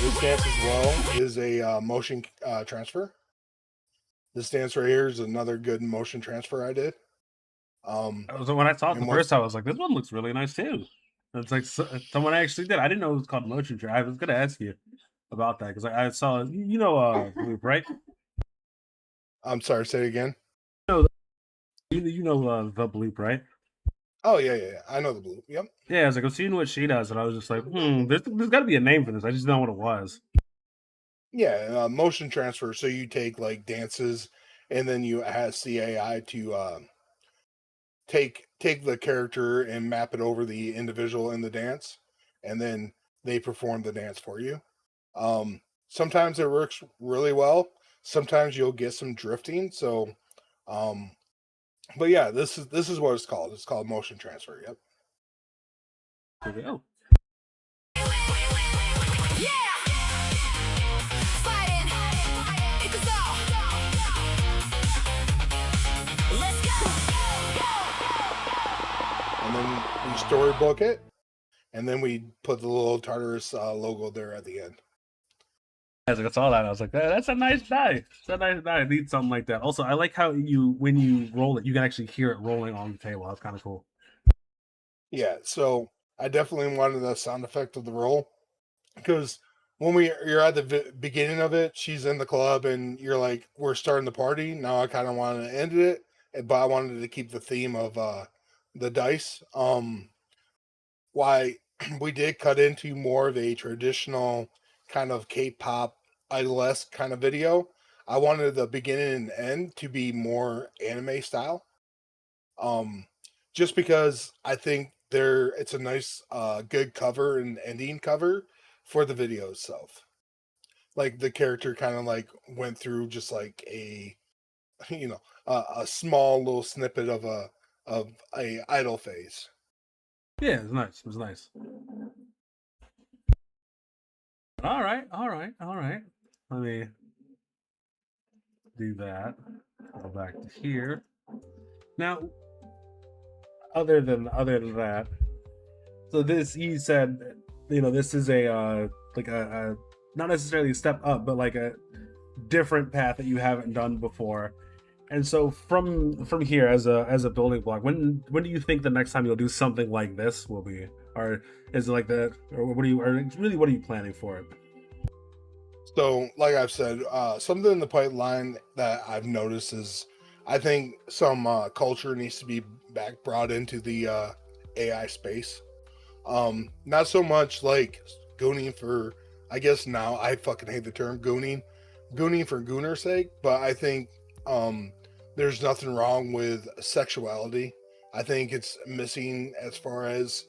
This dance as well is a motion transfer. This dance right here is another good motion transfer I did. So when I saw it the And first time, I was like, this one looks really nice too. It's like someone actually did. I didn't know it was called motion transfer. I was gonna ask you about that because I saw Loop, right? I'm sorry, say it again. You know the Bloop, right? Oh yeah. I know the blue. Yep. Yeah, I was like, I'm seeing what she does, and I was just like, there's got to be a name for this. I just didn't know what it was. Yeah, motion transfer. So you take like dances, and then you ask the AI to take the character and map it over the individual in the dance, and then they perform the dance for you. Sometimes it works really well. Sometimes you'll get some drifting. So, but yeah, this is what it's called. It's called motion transfer. Yep. Here we go. Yeah. Fighting. It goes on. Let's go. And then we storybook it, and then we put the little Tartarus logo there at the end. I was like, I saw that. I was like, that's a nice die. It's a nice die. I need something like that. Also, I like how when you roll it, you can actually hear it rolling on the table. That's kind of cool. Yeah, so I definitely wanted the sound effect of the roll because when you're at the beginning of it, she's in the club and you're like, we're starting the party. Now I kind of wanted to end it, but I wanted to keep the theme of the dice. Why we did cut into more of a traditional kind of K-pop idolesque kind of video. I wanted the beginning and end to be more anime style. Just because I think it's a nice good cover and ending cover for the video itself. Like the character kind of like went through just like a you know, a small little snippet of a idle phase. Yeah, it was nice. It was nice. All right, all right, all right. Let me do that. Go back to here. Now, other than that, so this you said, this is a like a not necessarily a step up, but like a different path that you haven't done before. And so from here as a building block, when do you think the next time you'll do something like this will be, or is it like that, or what are you planning for it? So, like I've said, something in the pipeline that I've noticed is I think some culture needs to be back brought into the AI space. Not so much like gooning for, I guess now I fucking hate the term gooning for gooner's sake, but I think there's nothing wrong with sexuality. I think it's missing as far as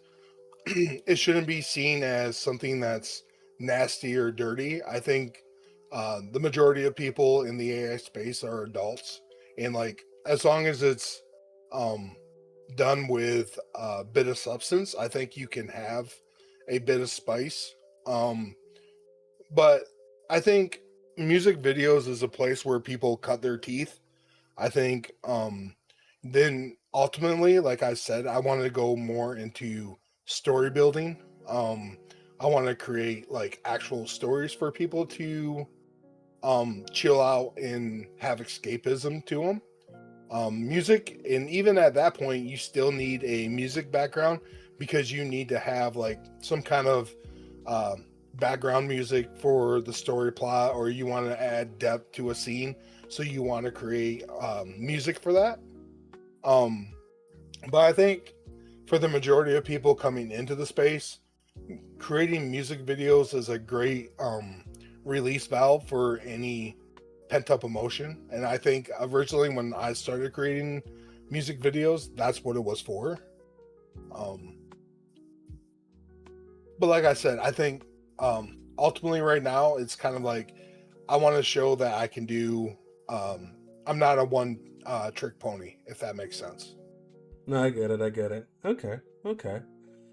it shouldn't be seen as something that's nasty or dirty. I think the majority of people in the AI space are adults, and like as long as it's um, done with a bit of substance, I think you can have a bit of spice. Um, but I think music videos is a place where people cut their teeth. I think then ultimately, like I said, I want to go more into story building. Um, I want to create like actual stories for people to chill out and have escapism to them. Music, and even at that point, you still need a music background because you need to have like some kind of background music for the story plot, or you want to add depth to a scene, so you want to create music for that. Um, but I think for the majority of people coming into the space, creating music videos is a great release valve for any pent up emotion. And I think originally when I started creating music videos, that's what it was for. Um, but like I said, I think ultimately right now it's kind of like I want to show that I can do. I'm not a one trick pony, if that makes sense. No, I get it. I get it. Okay. Okay.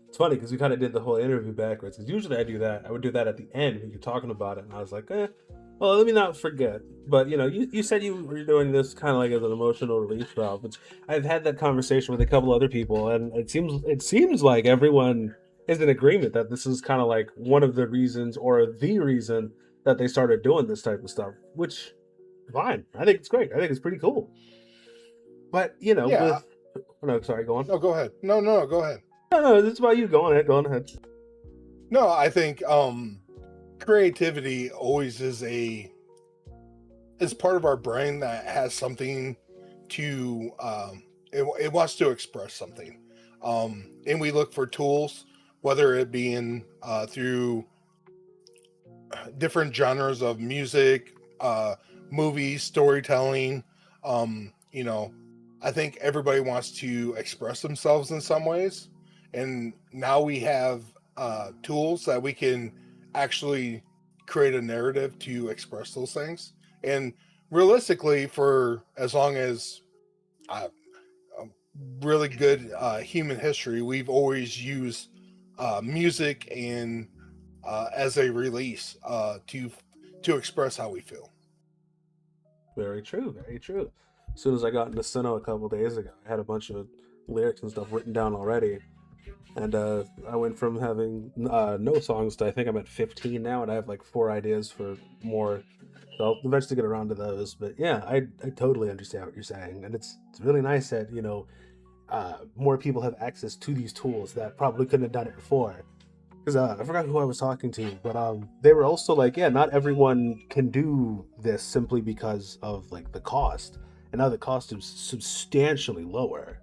It's funny because we kind of did the whole interview backwards. Because usually I do that. I would do that at the end when you're talking about it, and I was like, well, let me not forget. But you said you were doing this kind of like as an emotional release valve. Which I've had that conversation with a couple other people, and it seems like everyone is in agreement that this is kind of like one of the reasons or the reason that they started doing this type of stuff. Which, fine. I think it's great. I think it's pretty cool. But Yeah. with no, sorry, go on. No, go ahead. No, go ahead. No, it's about you. Go on ahead. Go on ahead. No, I think creativity always is part of our brain that has something to it wants to express something, and we look for tools, whether it be in through different genres of music, movies, storytelling. You know, I think everybody wants to express themselves in some ways, and now we have tools that we can actually create a narrative to express those things. And realistically, for as long as uh, really good human history, we've always used music and as a release to express how we feel. Very true. Very true. As soon as I got into Sinnoh a couple days ago, I had a bunch of lyrics and stuff written down already, and I went from having no songs to I think I'm at 15 now, and I have like 4 ideas for more. So I'll eventually get around to those. But yeah, I totally understand what you're saying, and it's really nice that more people have access to these tools that probably couldn't have done it before. Because I forgot who I was talking to, but they were also like, yeah, not everyone can do this simply because of like the cost, and now the cost is substantially lower.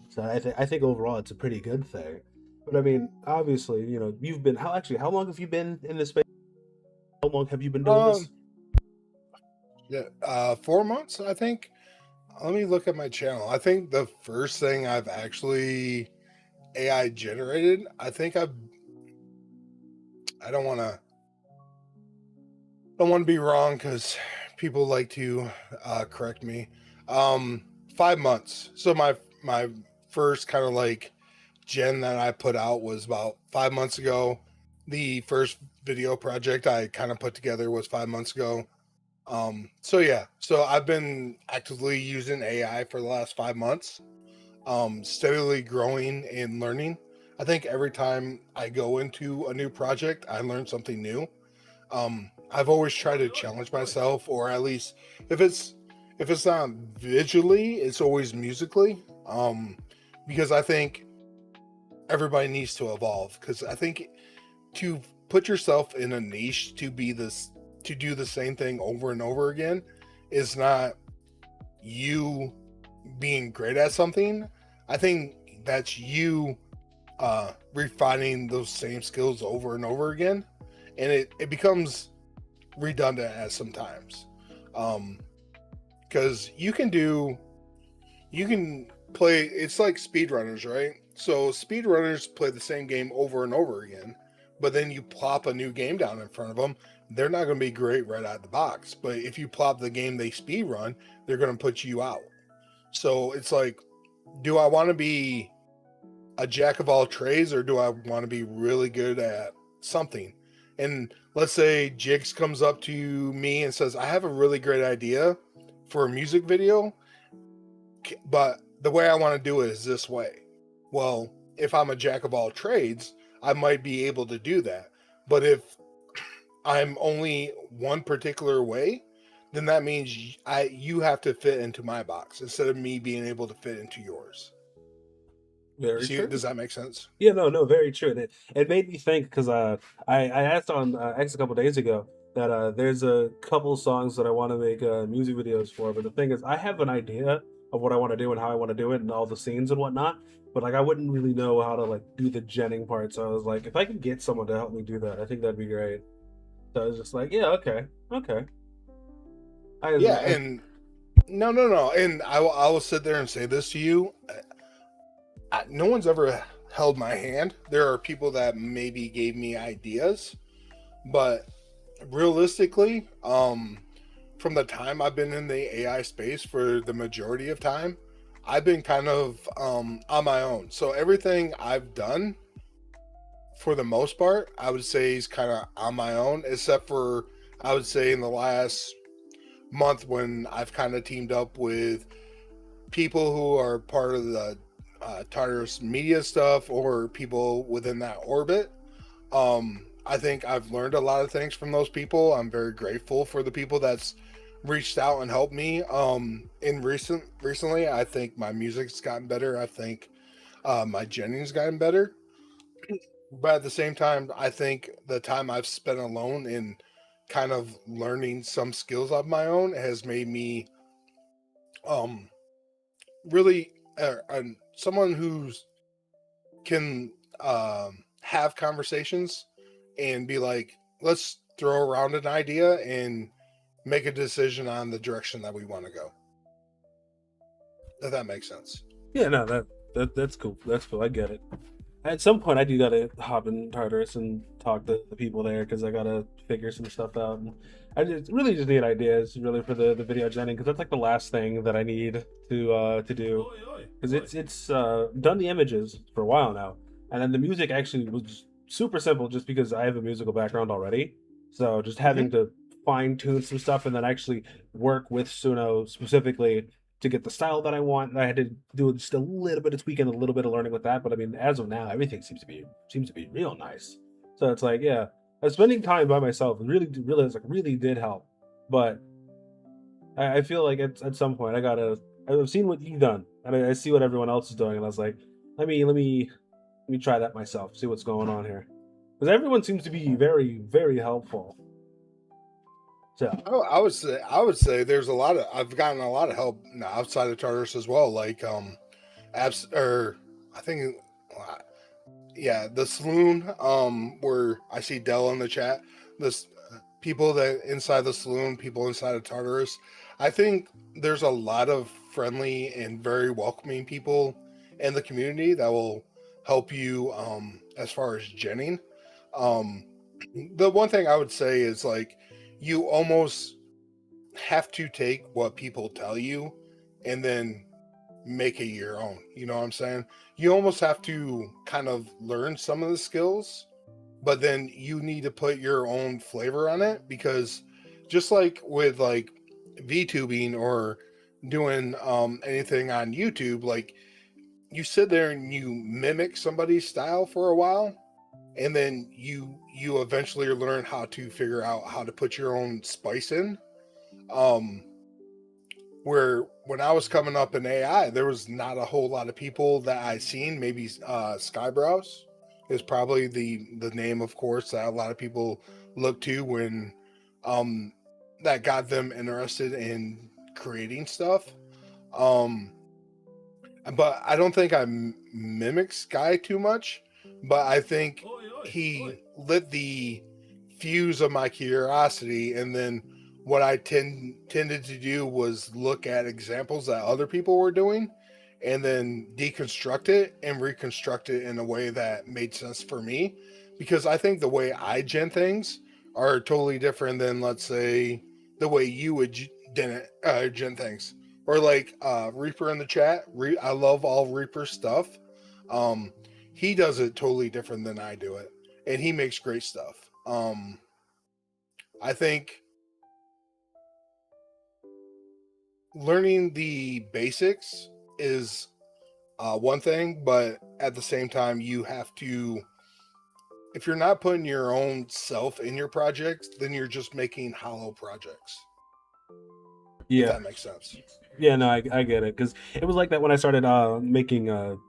So I think overall it's a pretty good thing. But I mean, obviously, you've been how long have you been in this space? How long have you been doing this? Um, yeah, 4 months, I think. Let me look at my channel. I think the first thing I've actually AI generated, I don't want to be wrong because people like to correct me. Um, 5 months. So my first kind of like gen that I put out was about 5 months ago. The first video project I kind of put together was 5 months ago. So yeah, so I've been actively using AI for the last 5 months, steadily growing and learning. I think every time I go into a new project, I learn something new. I've always tried to challenge myself, or at least if it's if it's not visually, it's always musically. Because I think everybody needs to evolve. Because I think to put yourself in a niche to be this to do the same thing over and over again is not you being great at something. I think that's you refining those same skills over and over again, and it becomes redundant at sometimes. Because you can play, it's like speedrunners, right? So speedrunners play the same game over and over again, but then you plop a new game down in front of them, they're not going to be great right out of the box. But if you plop the game they speed run, they're going to put you out. So it's like, do I want to be a jack of all trades, or do I want to be really good at something? And let's say Jigs comes up to me and says, I have a really great idea for a music video, but the way I want to do it is this way. Well, if I'm a jack of all trades, I might be able to do that. But if I'm only one particular way, then that means you have to fit into my box instead of me being able to fit into yours. Very true. Does that make sense? Yeah, no, very true. And it made me think because I asked on X a couple days ago that there's a couple songs that I want to make music videos for, but the thing is, I have an idea of what I want to do and how I want to do it and all the scenes and whatnot, but like I wouldn't really know how to like do the genning part. So I was like, if I could get someone to help me do that, I think that'd be great. So I was just like, yeah, okay. Yeah, and no, and I will sit there and say this to you. No one's ever held my hand. There are people that maybe gave me ideas, but realistically, from the time I've been in the AI space for the majority of time, I've been kind of on my own. So everything I've done, for the most part, I would say is kind of on my own, except for I would say in the last month when I've kind of teamed up with people who are part of the Tartarus media stuff or people within that orbit. I think I've learned a lot of things from those people. I'm very grateful for the people that's reached out and helped me. Recently, I think my music's gotten better. I think my Jennings gotten better. But at the same time, I think the time I've spent alone in kind of learning some skills of my own has made me really someone who's can have conversations and be like, let's throw around an idea and make a decision on the direction that we want to go. If that makes sense. Yeah, no, that's cool. That's cool. I get it. At some point, I do gotta hop in Tartarus and talk to the people there because I gotta figure some stuff out. And I just really just need ideas, really, for the video genning because that's like the last thing that I need to do. Because it's done the images for a while now, and then the music actually was super simple just because I have a musical background already. So just having to fine tune some stuff and then actually work with Suno specifically to get the style that I want. I had to do just a little bit of tweaking, a little bit of learning with that. But I mean, as of now, everything seems to be real nice. So it's like, yeah, spending time by myself really did help. But I feel like at some point I've seen what you've done and I see what everyone else is doing, and I was like, let me try that myself, see what's going on here, because everyone seems to be very, very helpful. So I would say there's I've gotten a lot of help outside of Tartarus as well, like apps, or I think the Saloon, where I see Dell in the chat, this people that inside the Saloon, people inside of Tartarus. I think there's a lot of friendly and very welcoming people in the community that will help you as far as genning. The one thing I would say is like, you almost have to take what people tell you and then make it your own. You know what I'm saying? You almost have to kind of learn some of the skills, but then you need to put your own flavor on it, because just like with like VTubing or doing anything on YouTube, like you sit there and you mimic somebody's style for a while, and then you eventually learn how to figure out how to put your own spice in. Where when I was coming up in AI, there was not a whole lot of people that I seen. Maybe Skybrows is probably the name, of course, that a lot of people look to when that got them interested in creating stuff. But I don't think I mimic Sky too much, but I think Oi, oi, he oi. lit the fuse of my curiosity, and then what I tended to do was look at examples that other people were doing, and then deconstruct it and reconstruct it in a way that made sense for me, because I think the way I gen things are totally different than, let's say, the way you would gen things. Or like Reaper in the chat. I love all Reaper stuff. He does it totally different than I do it, and he makes great stuff. I think learning the basics is one thing, but at the same time, you have to. If you're not putting your own self in your projects, then you're just making hollow projects. If Yeah. that makes sense. Yeah, no, I get it, because it was like that when I started making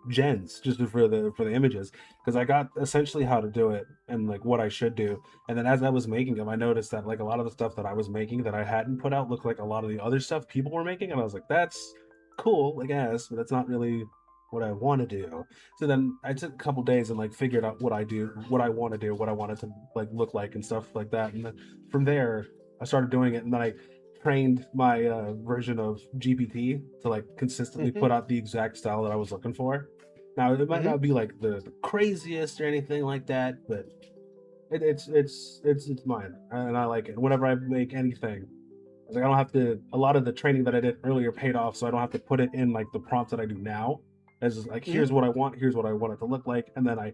gens just for the images, because I got essentially how to do it and like what I should do, and then as I was making them, I noticed that like a lot of the stuff that I was making that I hadn't put out looked like a lot of the other stuff people were making, and I was like, that's cool, I guess, but that's not really what I want to do. So then I took a couple days and like figured out what I do, what I want to do, what I wanted to like look like and stuff like that, and then from there I started doing it, and then I trained my version of GPT to like consistently put out the exact style that I was looking for. Now it might not be like the craziest or anything like that, but it's mine and I like it. Whenever I make anything, like I don't have to. A lot of the training that I did earlier paid off, so I don't have to put it in like the prompts that I do now. As just like here's what I want, here's what I want it to look like, and then I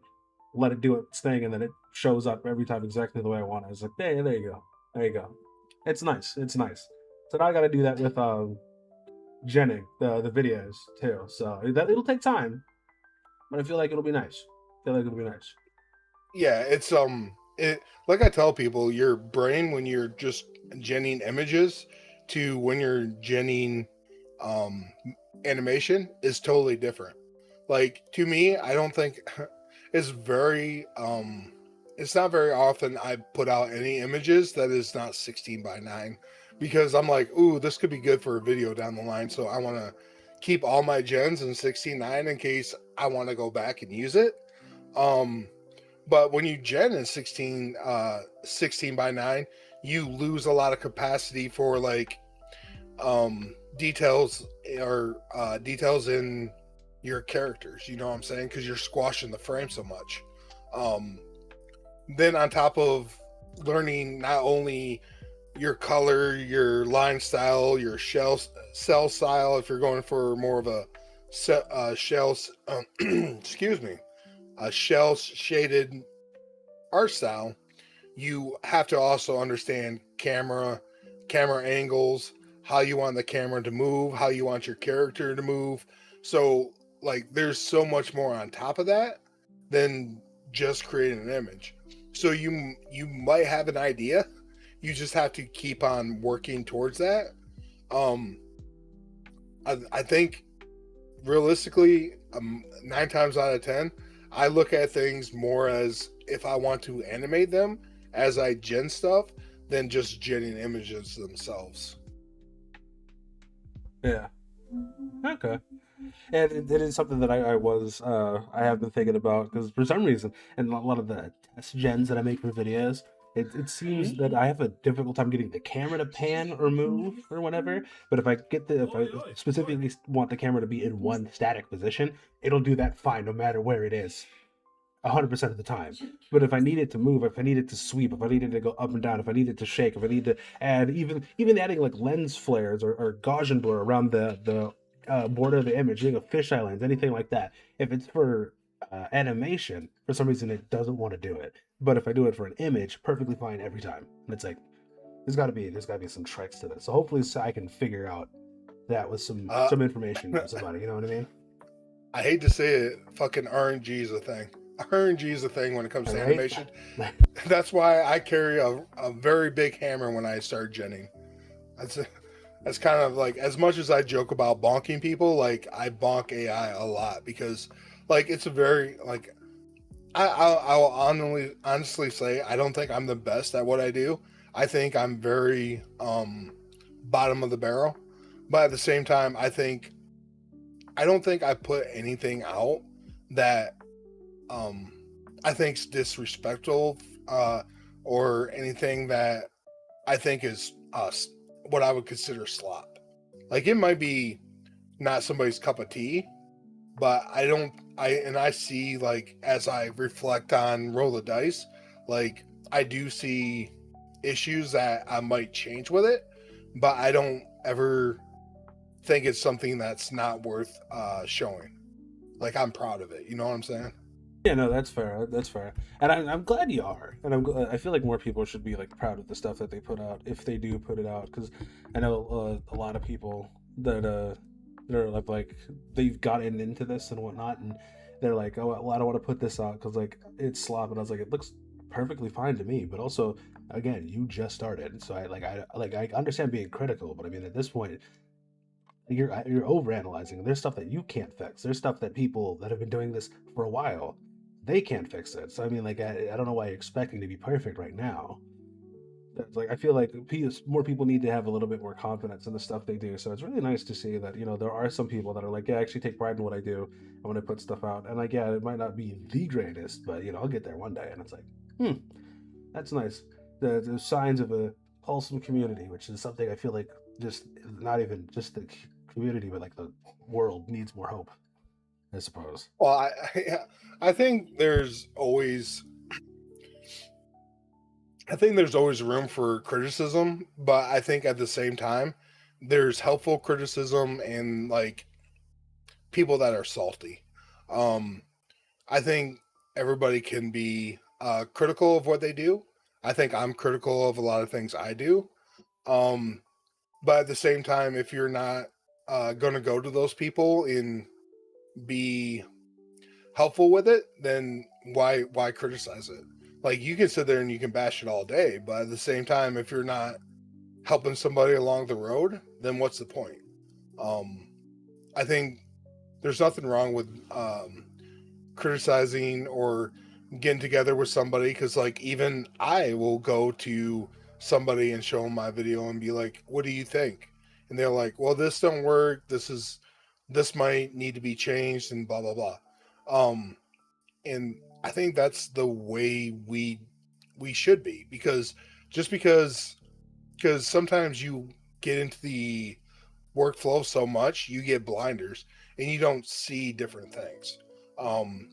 let it do its thing, and then it shows up every time exactly the way I want it. It's like, hey, there you go, there you go. It's nice. It's nice. So now I got to do that with genning the videos too. So it'll take time, but I feel like it'll be nice. I feel like it'll be nice. Yeah, it's it, like I tell people, your brain when you're just genning images to when you're genning animation is totally different. Like to me, I don't think it's very it's not very often I put out any images that is not 16:9, because I'm like, ooh, this could be good for a video down the line, so I want to keep all my gens in 16:9 in case I want to go back and use it. But when you gen in 16:9, you lose a lot of capacity for like details or details in your characters, you know what I'm saying? Because you're squashing the frame so much. Then on top of learning not only your color, your line style, your cell style, if you're going for more of a shell, excuse me, a shell shaded art style, you have to also understand camera angles, how you want the camera to move, how you want your character to move. So like there's so much more on top of that than just creating an image. So you might have an idea, you just have to keep on working towards that. I think realistically, 9 times out of 10, I look at things more as if I want to animate them as I gen stuff than just genning images themselves. Yeah. Okay. And it is something that I have been thinking about, because for some reason, and a lot of the test gens that I make for videos, it seems that I have a difficult time getting the camera to pan or move or whatever. But if I specifically want the camera to be in one static position, it'll do that fine no matter where it is, 100% of the time. But if I need it to move, if I need it to sweep, if I need it to go up and down, if I need it to shake, if I need to add even adding like lens flares or Gaussian blur around the border the image, doing a fisheye lens, anything like that. If it's for animation, for some reason it doesn't want to do it. But if I do it for an image, perfectly fine every time. And it's like there's gotta be some tricks to this. So hopefully I can figure out that with some information from somebody. You know what I mean? I hate to say it, fucking RNG is a thing. RNG is a thing when it comes to Right? animation. That's why I carry a very big hammer when I start genning. That's kind of like, as much as I joke about bonking people, like I bonk AI a lot because like it's a very like I'll honestly say I don't think I'm the best at what I do. I think I'm very bottom of the barrel, but at the same time, I don't think I put anything out that I think's disrespectful or anything that I think is what I would consider slop. Like it might be not somebody's cup of tea, but I see like as I reflect on roll the dice, like I do see issues that I might change with it, but I don't ever think it's something that's not worth showing. Like I'm proud of it. You know what I'm saying? Yeah, no, that's fair. That's fair, and I'm glad you are, and I feel like more people should be like proud of the stuff that they put out if they do put it out, because I know a lot of people that they're like they've gotten into this and whatnot, and they're like, oh, well, I don't want to put this out because like it's slop, and I was like, it looks perfectly fine to me, but also again, you just started, so I understand being critical, but I mean at this point you're overanalyzing. There's stuff that you can't fix. There's stuff that people that have been doing this for a while, they can't fix it. So I mean, like I don't know why you're expecting to be perfect right now. It's like I feel like more people need to have a little bit more confidence in the stuff they do. So it's really nice to see that there are some people that are like, yeah, I actually take pride in what I do. I want to put stuff out, and like, yeah, it might not be the greatest, but I'll get there one day. And it's like, that's nice. The signs of a wholesome community, which is something I feel like just not even just the community, but like the world needs more hope, I suppose. Well, I think there's always room for criticism, but I think at the same time there's helpful criticism and like people that are salty. I think everybody can be critical of what they do. I think I'm critical of a lot of things I do. But at the same time, if you're not going to go to those people and be helpful with it, then why criticize it? Like you can sit there and you can bash it all day, but at the same time, if you're not helping somebody along the road, then what's the point? I think there's nothing wrong with criticizing or getting together with somebody, because like even I will go to somebody and show them my video and be like, what do you think? And they're like, well, this don't work, this might need to be changed and blah blah blah. And I think that's the way we should be, because because sometimes you get into the workflow so much you get blinders and you don't see different things.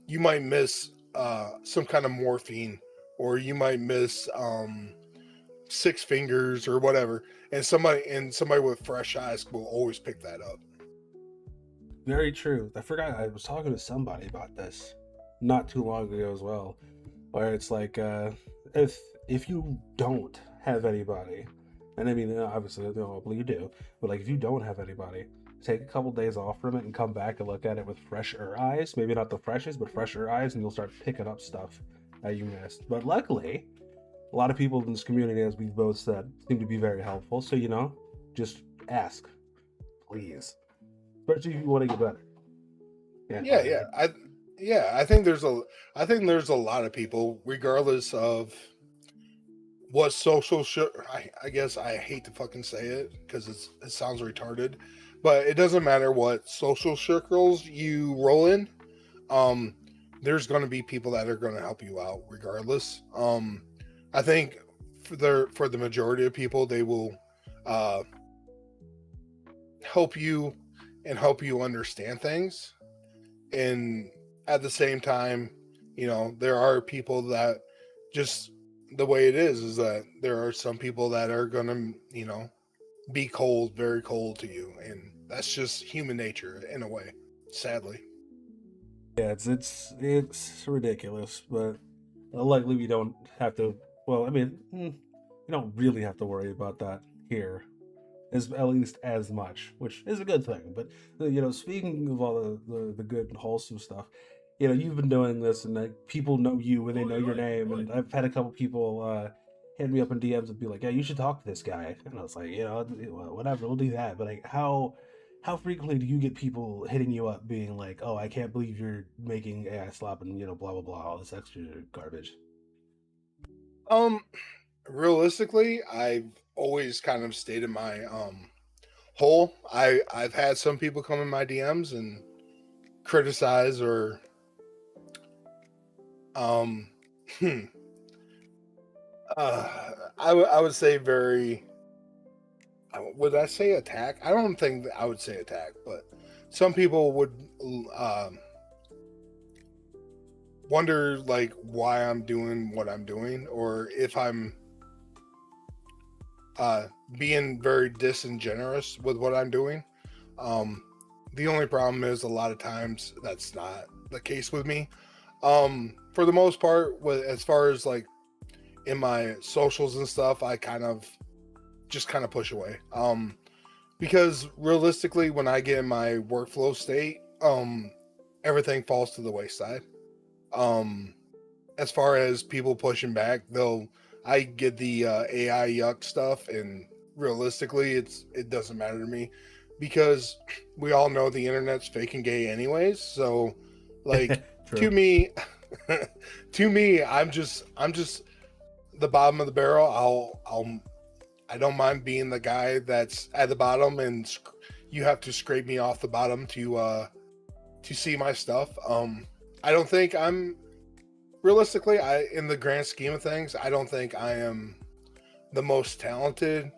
You might miss some kind of morphine, or you might miss six fingers or whatever, and somebody with fresh eyes will always pick that up. Very true. I forgot I was talking to somebody about this not too long ago as well, where it's like if you don't have anybody, and I mean obviously hopefully you do, but like if you don't have anybody, take a couple days off from it and come back and look at it with fresher eyes. Maybe not the freshest, but fresher eyes, and you'll start picking up stuff that you missed. But luckily, a lot of people in this community, as we've both said, seem to be very helpful. So just ask, please, especially if you want to get better. I think there's a lot of people, regardless of what social I guess I hate to fucking say it because it sounds retarded, but it doesn't matter what social circles you roll in. There's going to be people that are going to help you out regardless. I think for the majority of people, they will help you and help you understand things. And at the same time, there are people that just the way it is that there are some people that are going to, be cold, very cold to you. And that's just human nature in a way, sadly. Yeah, it's ridiculous, but luckily we don't have to. Well, I mean, we don't really have to worry about that here, as at least as much, which is a good thing. But speaking of all the good and wholesome stuff, you've been doing this, and like people know you and they Oi, know your oi, name, oi. and I've had a couple people hit me up in DMs and be like, "Yeah, you should talk to this guy," and I was like, whatever, we'll do that. But like, how frequently do you get people hitting you up being like, "Oh, I can't believe you're making AI slop and blah blah blah, all this extra garbage." Um, Realistically, I've always kind of stayed in my hole. I've had some people come in my DMs and criticize or um hmm, uh I would say very would I say attack? I don't think that I would say attack, but some people would um wonder like why I'm doing what I'm doing or if I'm uh being very disingenuous with what I'm doing. Um the only problem is a lot of times that's not the case with me. For the most part, with as far as like in my socials and stuff, I kind of push away. Because realistically, when I get in my workflow state, everything falls to the wayside. Um, as far as people pushing back, I get the AI yuck stuff, and realistically, it doesn't matter to me because we all know the internet's fake and gay anyways. So, like to True. me, to me, I'm just the bottom of the barrel. I don't mind being the guy that's at the bottom, and you have to scrape me off the bottom to see my stuff. I don't think I'm realistically. I in the grand scheme of things, I don't think I am the most talented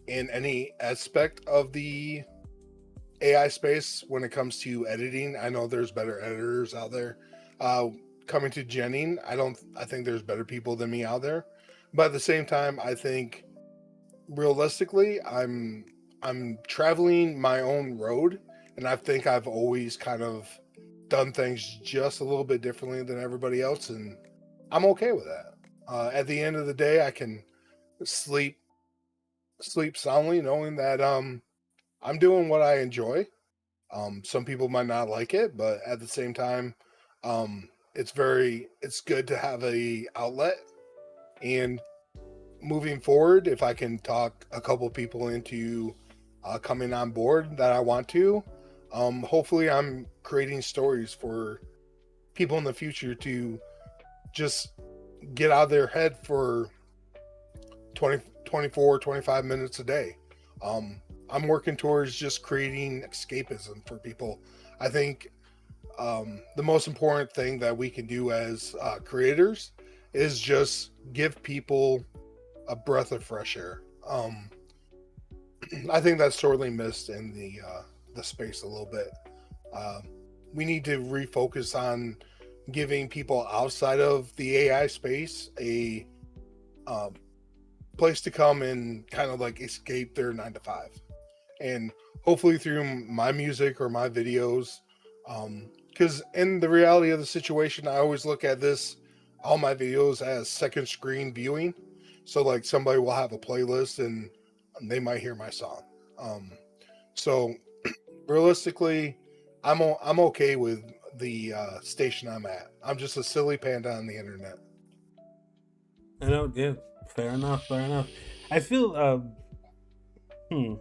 in any aspect of the AI space when it comes to editing. I know there's better editors out there. Uh, Coming to Jenning, I think there's better people than me out there. But at the same time, I think realistically, I'm traveling my own road, and I think I've always kind of done things just a little bit differently than everybody else, and I'm okay with that. At the end of the day, I can sleep sleep soundly knowing that I'm doing what I enjoy. Some people might not like it, but at the same time, it's good to have a outlet. And moving forward, if I can talk a couple people into coming on board that I want to, hopefully I'm creating stories for people in the future to just get out of their head for 20, 24, 25 minutes a day. I'm working towards just creating escapism for people. I think the most important thing that we can do as creators is just give people a breath of fresh air. I think that's sorely missed in the space a little bit. Um, we need to refocus on giving people outside of the AI space a um, place to come and kind of like escape their 9 to 5, and hopefully through my music or my videos. Because in the reality of the situation, I always look at this all my videos as second screen viewing. So like somebody will have a playlist and they might hear my song. Um, so realistically, I'm okay with the station I'm at. I'm just a silly panda on the internet. I know, yeah, fair enough, fair enough. I feel hmm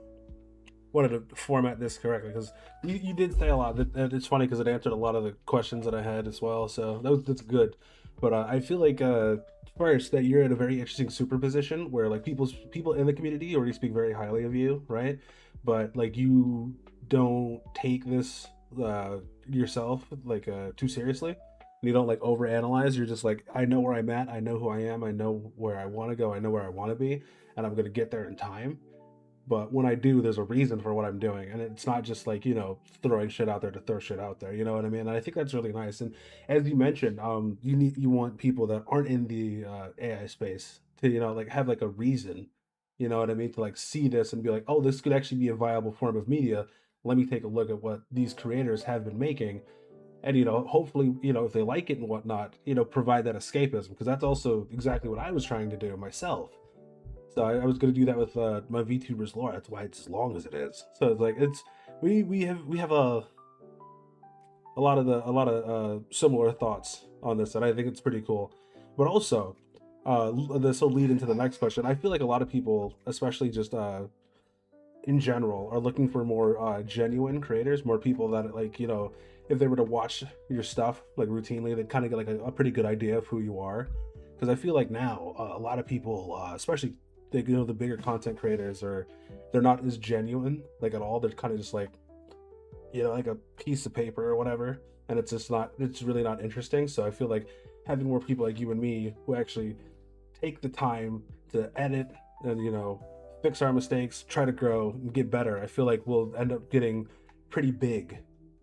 wanted to format this correctly because you did say a lot. It's funny because it answered a lot of the questions that I had as well. So that's good. But I feel like first that you're in a very interesting superposition where like people in the community already speak very highly of you, right? But like you don't take this yourself like too seriously. And you don't like overanalyze. You're just like, I know where I'm at. I know who I am. I know where I want to go. I know where I want to be, and I'm gonna get there in time. But when I do, there's a reason for what I'm doing, and it's not just like throwing shit out there to throw shit out there. You know what I mean? And I think that's really nice. And as you mentioned, you want people that aren't in the AI space to like have like a reason. You know what I mean? To like see this and be like, oh, this could actually be a viable form of media let me take a look at what these creators have been making, and hopefully, if they like it and whatnot, provide that escapism, because that's also exactly what I was trying to do myself. So I was going to do that with my VTubers lore. That's why it's as long as it is. So it's like we have a lot of similar thoughts on this, and I think it's pretty cool. But also, this will lead into the next question. I feel like a lot of people, especially just in general, are looking for more genuine creators, more people that, like, if they were to watch your stuff like routinely, they'd kind of get like a pretty good idea of who you are. Because I feel like now a lot of people, especially the bigger content creators, they're not as genuine like at all. They're kind of just like, like a piece of paper or whatever, and it's really not interesting. So I feel like having more people like you and me who actually take the time to edit and fix our mistakes, try to grow and get better, I feel like we'll end up getting pretty big,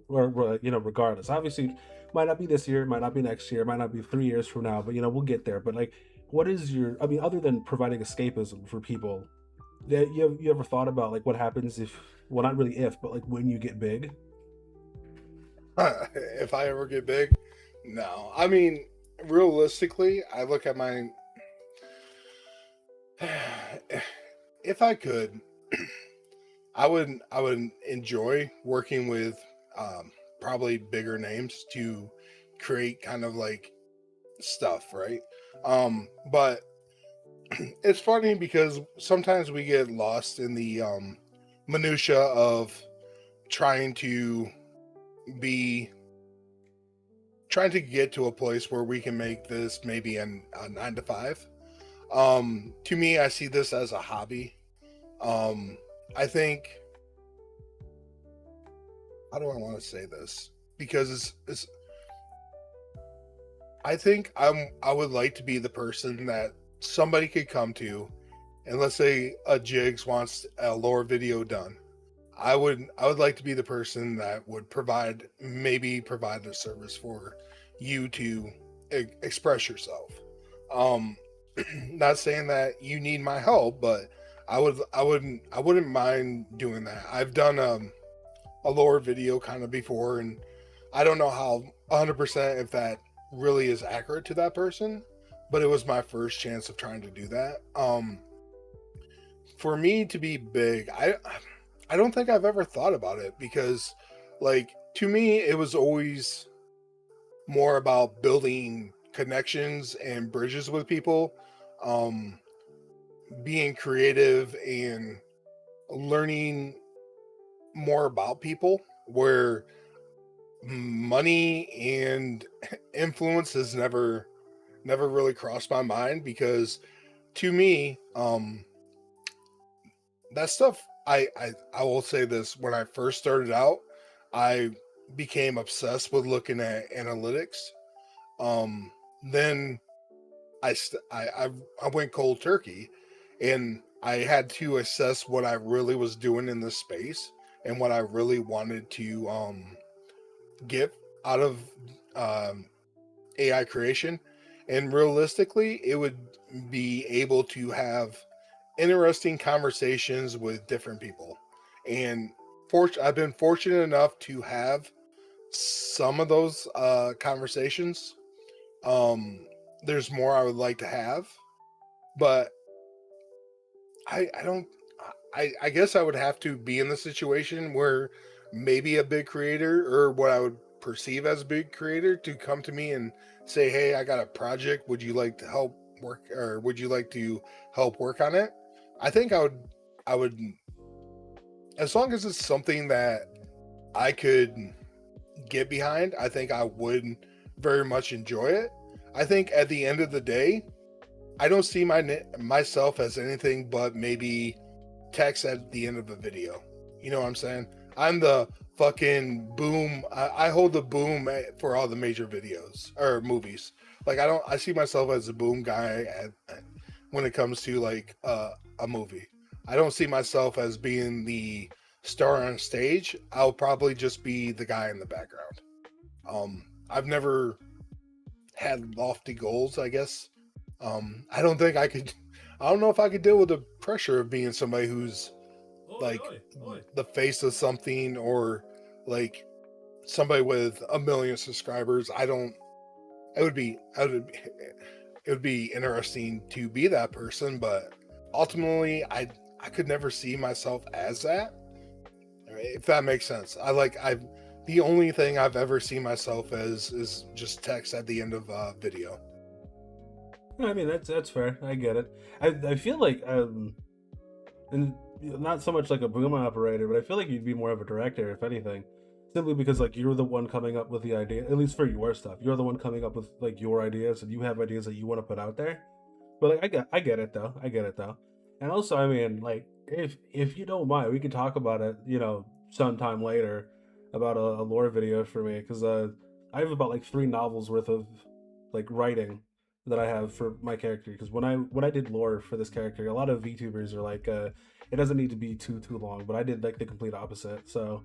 or regardless. Obviously, might not be this year, might not be next year, might not be 3 years from now, but we'll get there. But like, what is other than providing escapism for people, you ever thought about like what happens if, well, not really if, but like when you get big? If I ever get big, no. I mean, realistically, I look at my. If I could, I would enjoy working with probably bigger names to create kind of like stuff, right? But it's funny because sometimes we get lost in the minutia of trying to get to a place where we can make this maybe a 9 to 5. To me, I see this as a hobby. I think, how do I want to say this? Because it's I think I would like to be the person that somebody could come to, and let's say a Jigs wants a lore video done. I would like to be the person that would provide the service for you to express yourself. Not saying that you need my help, but I wouldn't mind doing that. I've done a lore video kind of before, and I don't know how 100% if that really is accurate to that person, but it was my first chance of trying to do that. For me to be big, I don't think I've ever thought about it, because like, to me, it was always more about building connections and bridges with people, being creative and learning more about people, where money and influence has never really crossed my mind. Because to me, that stuff, I will say this, when I first started out, I became obsessed with looking at analytics. Then I went cold turkey, and I had to assess what I really was doing in this space and what I really wanted to get out of AI creation. And realistically, it would be able to have interesting conversations with different people. And I've been fortunate enough to have some of those conversations. There's more I would like to have, but I guess I would have to be in the situation where maybe a big creator, or what I would perceive as a big creator, to come to me and say, "Hey, I got a project. Would you like to help work, or would you like to help work on it?" I think I would, as long as it's something that I could get behind, I think I would very much enjoy it. I think at the end of the day, I don't see myself as anything but maybe text at the end of a video. You know what I'm saying? I'm the fucking boom. I hold the boom for all the major videos or movies. Like, I see myself as a boom guy when it comes to like a movie. I don't see myself as being the star on stage. I'll probably just be the guy in the background. I've never had lofty goals, I guess. I don't know if I could deal with the pressure of being somebody who's like oi, oi. the face of something, or like somebody with 1 million subscribers. I don't. It would be interesting to be that person, but ultimately, I could never see myself as that. If that makes sense. The only thing I've ever seen myself as is just text at the end of a video. I mean, that's fair. I get it. I feel like and not so much like a boom operator, but I feel like you'd be more of a director, if anything, simply because like you're the one coming up with the idea. At least for your stuff, you're the one coming up with like your ideas, and you have ideas that you want to put out there. But like I get it though. I get it though. And also, I mean, like if you don't mind, we can talk about it, sometime later about a lore video for me, because I have about like 3 novels worth of like writing that I have for my character. Because when I did lore for this character, a lot of VTubers are like, it doesn't need to be too long, but I did like the complete opposite. So,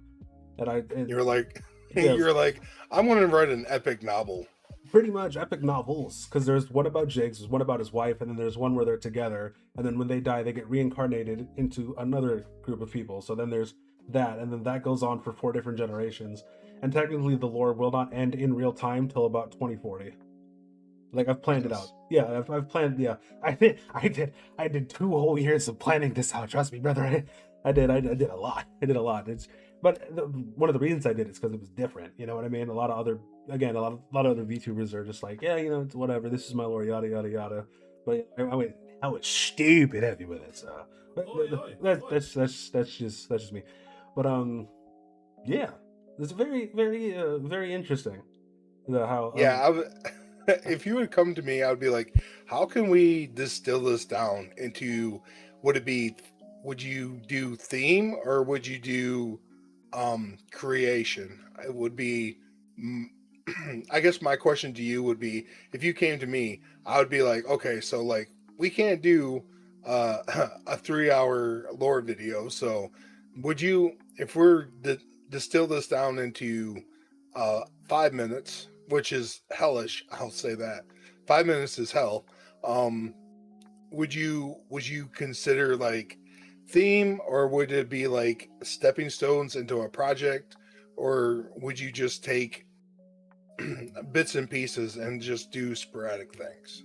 You're like, yeah, you're like, I'm going to write an epic novel. pretty much epic novels, because there's one about Jigs, there's one about his wife, and then there's one where they're together, and then when they die they get reincarnated into another group of people. So then there's that, and then that goes on for 4 different generations, and technically the lore will not end in real time till about 2040. Like, I've planned it out. Yeah, I've planned. Yeah, I did 2 whole years of planning this out. Trust me, brother. I did a lot. I did a lot. One of the reasons I did it is because it was different. You know what I mean? A lot of other VTubers are just like, yeah, it's whatever. This is my lore, yada yada yada. But I went stupid heavy with it. So that's just me. But yeah, it's very very interesting. How Yeah, if you would come to me, I would be like, how can we distill this down into, would you do theme, or would you do creation? It would be, I guess my question to you would be, if you came to me, I would be like, okay, so like we can't do a 3-hour lore video. So would you, if we're distill this down into 5 minutes, which is hellish, I'll say that 5 minutes is hell. Would you consider like theme, or would it be like stepping stones into a project, or would you just take bits and pieces and just do sporadic things?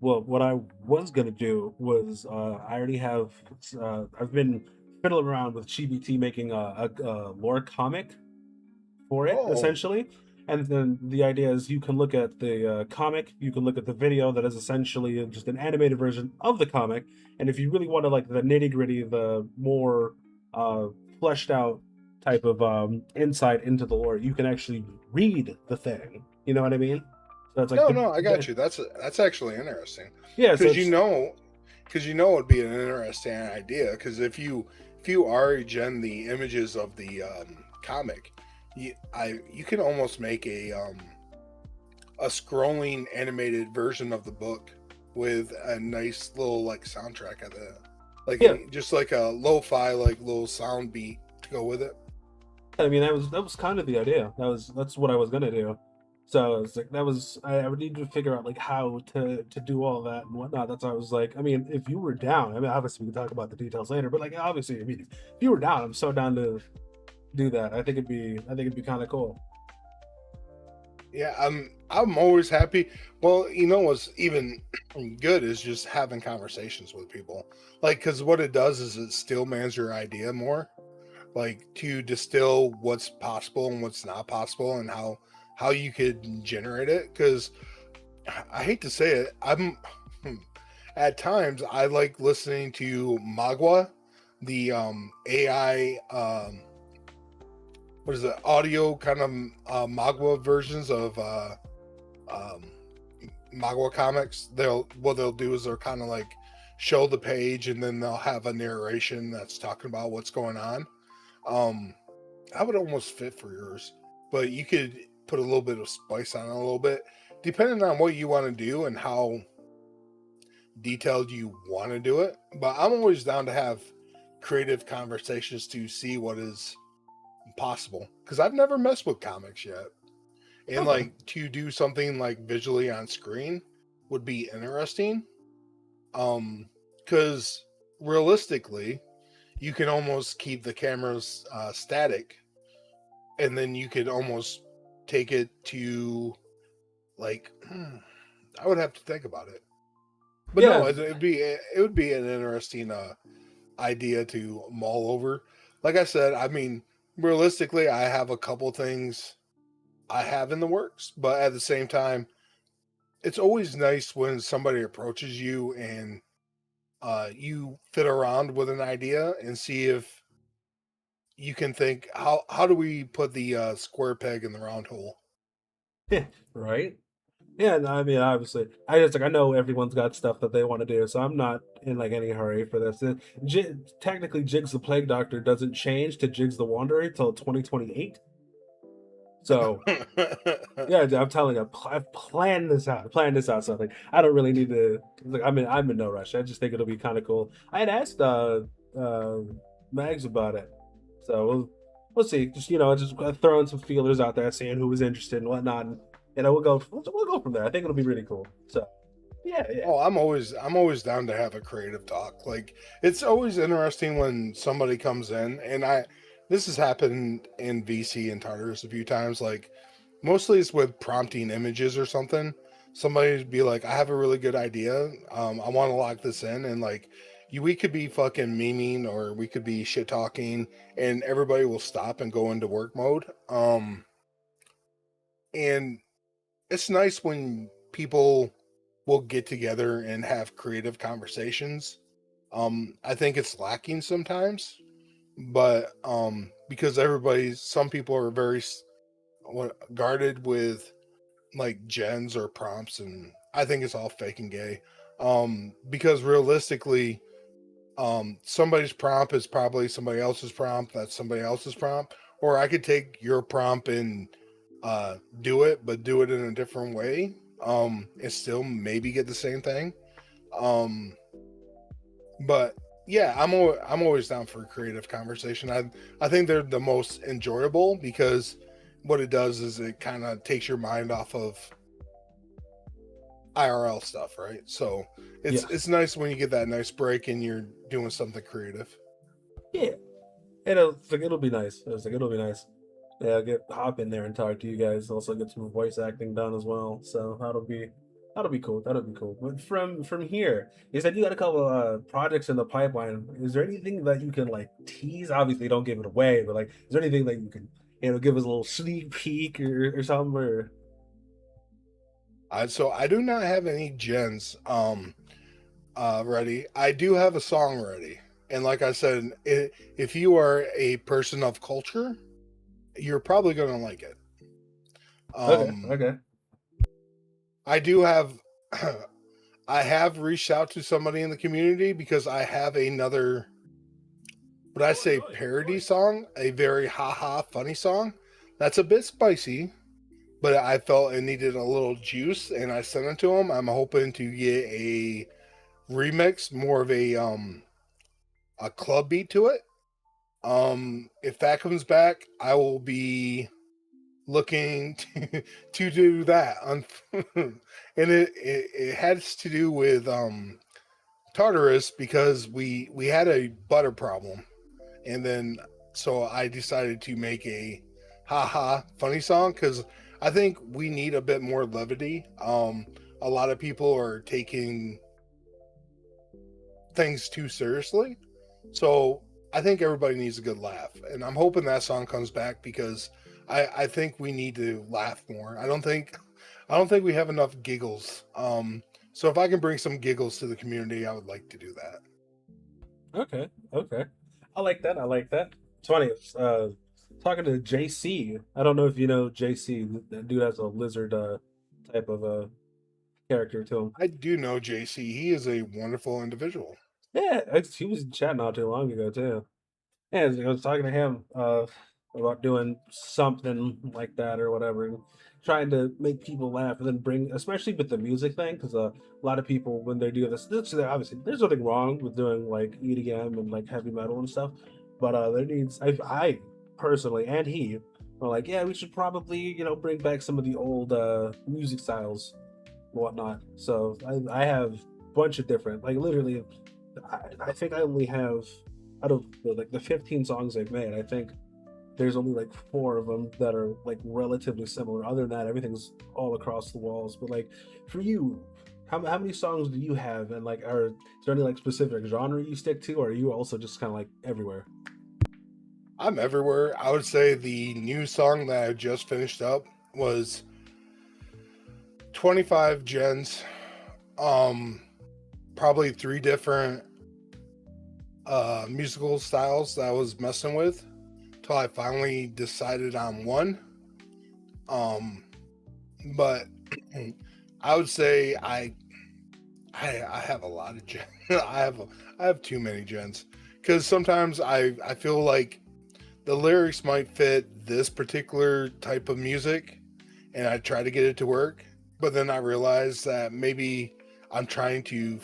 Well, what I was gonna do was I already have. I've been fiddling around with GBT making a lore comic for it, Oh, essentially. And then the idea is you can look at the comic, you can look at the video that is essentially just an animated version of the comic. And if you really want to like the nitty gritty, the more fleshed out type of insight into the lore, you can actually read the thing. You know what I mean? So it's like no, I got you. That's actually interesting. Yeah, so Because it'd be an interesting idea. Because if you already gen the images of the comic, you can almost make a scrolling animated version of the book with a nice little like soundtrack at the, like, just like a lo-fi like little sound beat to go with it. I mean, that was kind of the idea. That's what I was gonna do. So it's like I would need to figure out like how to do all that and whatnot. That's why I was like, I mean, if you were down, I mean, obviously we can talk about the details later, but like obviously, I mean, if you were down, I'm so down to do that. I think it'd be kind of cool. Yeah, I'm always happy. Well, what's even good is just having conversations with people. Like, because what it does is it still mans your idea more, like to distill what's possible and what's not possible, and how you could generate it. Because I hate to say it, I'm at times I like listening to Magua, the AI what is it, audio kind of Magua versions of Magua comics. What they'll do is they'll kind of like show the page, and then they'll have a narration that's talking about what's going on. I would almost fit for yours, but you could put a little bit of spice on it a little bit, depending on what you want to do and how detailed you want to do it. But I'm always down to have creative conversations to see what is possible, because I've never messed with comics yet, and like to do something like visually on screen would be interesting. Because realistically, you can almost keep the cameras static, and then you could almost take it to like I would have to think about it. But no, Yeah, it would be an interesting idea to mull over. Like I said, I mean, realistically, I have a couple things I have in the works, but at the same time, it's always nice when somebody approaches you and you fit around with an idea and see if you can think how do we put the square peg in the round hole. right. Yeah, no, I mean, obviously, I just like I know everyone's got stuff that they want to do, so I'm not in like any hurry for this. Technically, Jigs the Plague Doctor doesn't change to Jigs the Wanderer till 2028. So yeah, dude, I'm telling you, I've planned this out. Planned this out. Something I don't really need to. Like, I'm in no rush. I just think it'll be kind of cool. I had asked uh Mags about it, so we'll see. Just just throwing some feelers out there, seeing who was interested and whatnot. And, we'll go from there. I think it'll be really cool. So yeah, yeah. Oh, I'm always down to have a creative talk. Like it's always interesting when somebody comes in, and this has happened in VC and Tartarus a few times. Like mostly it's with prompting images or something. Somebody'd be like, I have a really good idea. I want to lock this in, and like we could be fucking memeing or we could be shit talking, and everybody will stop and go into work mode. And it's nice when people will get together and have creative conversations. I think it's lacking sometimes, but because some people are very guarded with like gens or prompts, and I think it's all fake and gay. Because realistically, somebody's prompt is probably somebody else's prompt. That's somebody else's prompt, or I could take your prompt and do it, but do it in a different way. And still maybe get the same thing. But yeah, I'm always down for a creative conversation. I think they're the most enjoyable because what it does is it kind of takes your mind off of IRL stuff, right? So it's nice when you get that nice break and you're doing something creative. Yeah. It'll be nice. It'll be nice. Yeah, hop in there and talk to you guys. Also get some voice acting done as well. So that'll be cool. That'll be cool. But from here, you said you got a couple projects in the pipeline. Is there anything that you can like tease? Obviously, don't give it away, but like, is there anything that you can give us a little sneak peek or something? Or So I do not have any gens ready. I do have a song ready, and like I said, if you are a person of culture, you're probably gonna like it. Okay. I do have I have reached out to somebody in the community because I have another would I say parody song, a very haha funny song. That's a bit spicy, but I felt it needed a little juice and I sent it to him. I'm hoping to get a remix, more of a club beat to it. If that comes back, I will be looking to do that. And it has to do with Tartarus because we had a butter problem, and then so I decided to make a haha funny song because I think we need a bit more levity. A lot of people are taking things too seriously, so I think everybody needs a good laugh, and I'm hoping that song comes back because I think we need to laugh more. I don't think we have enough giggles. So if I can bring some giggles to the community, I would like to do that. Okay. I like that. It's funny. Talking to JC. I don't know if you know JC. That dude has a lizard type of character to him. I do know JC. He is a wonderful individual. Yeah, he was in chat not too long ago too. Yeah, I was talking to him about doing something like that or whatever, and trying to make people laugh, and then bring, especially with the music thing, because a lot of people when they do this, obviously there's nothing wrong with doing like EDM and like heavy metal and stuff, but there needs I personally and he are like, yeah, we should probably bring back some of the old music styles and whatnot. So I have a bunch of different, like literally, I think I only have out of the 15 songs they've made, I think there's only like 4 of them that are like relatively similar. Other than that, everything's all across the walls. But like for you, how many songs do you have, and like is there any like specific genre you stick to, or are you also just kind of like everywhere? I'm everywhere. I would say the new song that I just finished up was 25 gens, probably 3 different musical styles that I was messing with till I finally decided on one. Um, but I would say I have a lot of gens. I have too many gens because sometimes I feel like the lyrics might fit this particular type of music, and I try to get it to work, but then I realize that maybe I'm trying to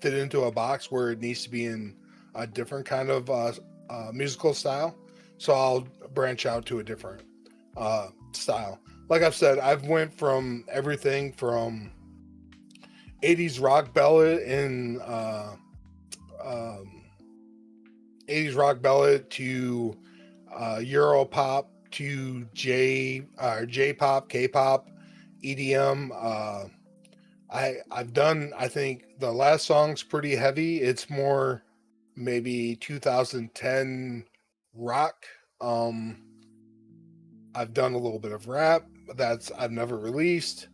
fit into a box where it needs to be in a different kind of musical style. So I'll branch out to a different style. Like I've said, I've went from everything from 80s rock ballad and 80s rock ballad to Euro pop to J-pop, K-pop, EDM. I've done. I think the last song's pretty heavy. It's more maybe 2010 rock. I've done a little bit of rap that's I've never released.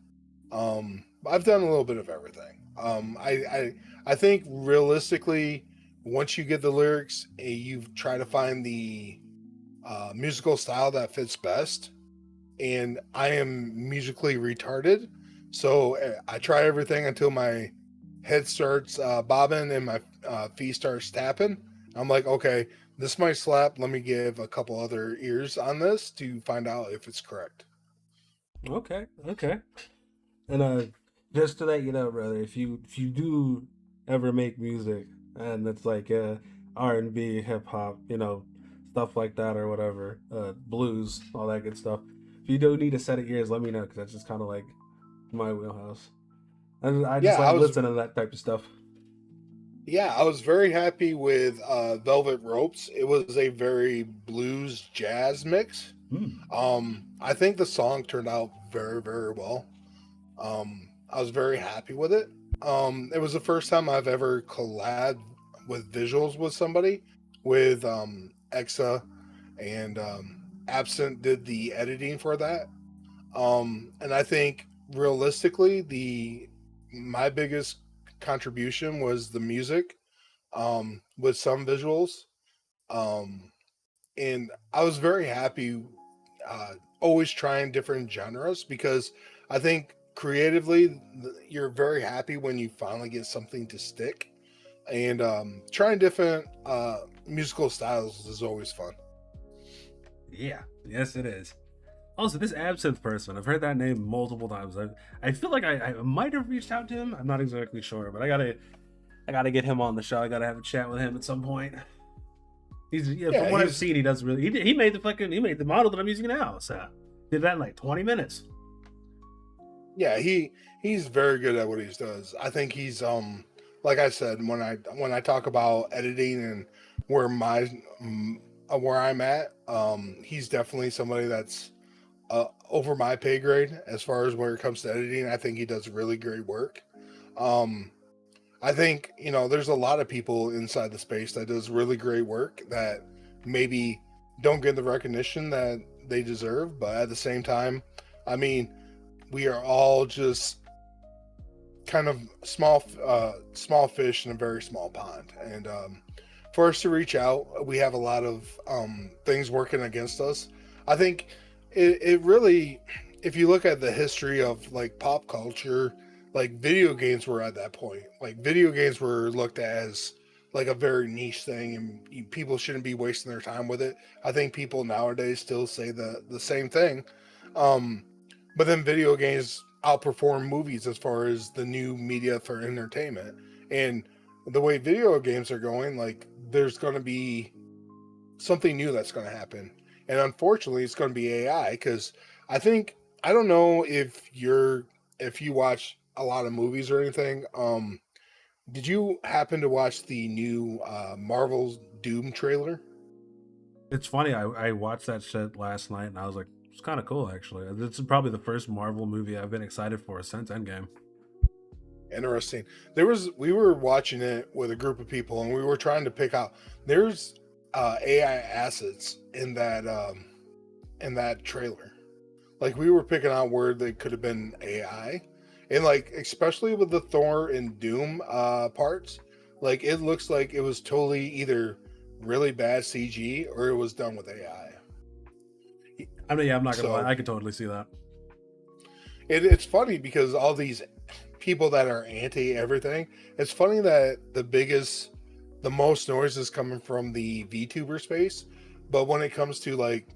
I've done a little bit of everything. I think realistically, once you get the lyrics, you try to find the musical style that fits best. And I am musically retarded, so I try everything until my head starts bobbing and my feet starts tapping. I'm like, okay, this might slap. Let me give a couple other ears on this to find out if it's correct. Okay, okay. And just to let you know, brother, if you do ever make music and it's like R&B, hip hop, stuff like that or whatever, blues, all that good stuff. If you do need a set of ears, let me know because that's just kind of like my wheelhouse. And I just Yeah, I like was listening to that type of stuff. I was very happy with Velvet Ropes. It was a very blues jazz mix. Hmm. I think the song turned out very, very well. I was very happy with it. It was the first time I've ever collabed with visuals with somebody, with Exa and Absent did the editing for that. And I think realistically, the my biggest contribution was the music, with some visuals. Um, and I was very happy, always trying different genres because I think creatively you're very happy when you finally get something to stick. And trying different musical styles is always fun. Yeah, yes, it is. Also, this Absinthe person, I've heard that name multiple times. I feel like I might have reached out to him. I'm not exactly sure, but I gotta get him on the show. I gotta have a chat with him at some point. Yeah, From what I've seen, he does really. He made the model that I'm using now. So did that in like 20 minutes. yeah, he's very good at what he does. I think he's like I said, when I talk about editing and where my where I'm at, he's definitely somebody that's over my pay grade as far as where it comes to editing. I think he does really great work. Um, I think there's a lot of people inside the space that does really great work that maybe don't get the recognition that they deserve, but at the same time, I mean, we are all just kind of small fish in a very small pond, and for us to reach out, we have a lot of things working against us. I think it really, if you look at the history of like pop culture, like video games were at that point. Like video games were looked at as like a very niche thing, and people shouldn't be wasting their time with it. I think people nowadays still say the same thing. Um, but then video games outperform movies as far as the new media for entertainment. And the way video games are going, like there's going to be something new that's going to happen. And unfortunately, it's going to be AI because I don't know if you watch a lot of movies or anything. Did you happen to watch the new Marvel's Doom trailer. It's funny. I watched that shit last night, and I was like, it's kind of cool actually. This is probably the first Marvel movie I've been excited for since Endgame. Interesting. We were watching it with a group of people, and we were trying to pick out. There's AI assets in that trailer. Like we were picking out where they could have been AI, and like especially with the Thor and Doom parts, like it looks like it was totally either really bad CG or it was done with AI. I mean, yeah, I'm not gonna So- lie. I could totally see that. It's funny because all these people that are anti everything, it's funny that the most noise is coming from the VTuber space, but when it comes to like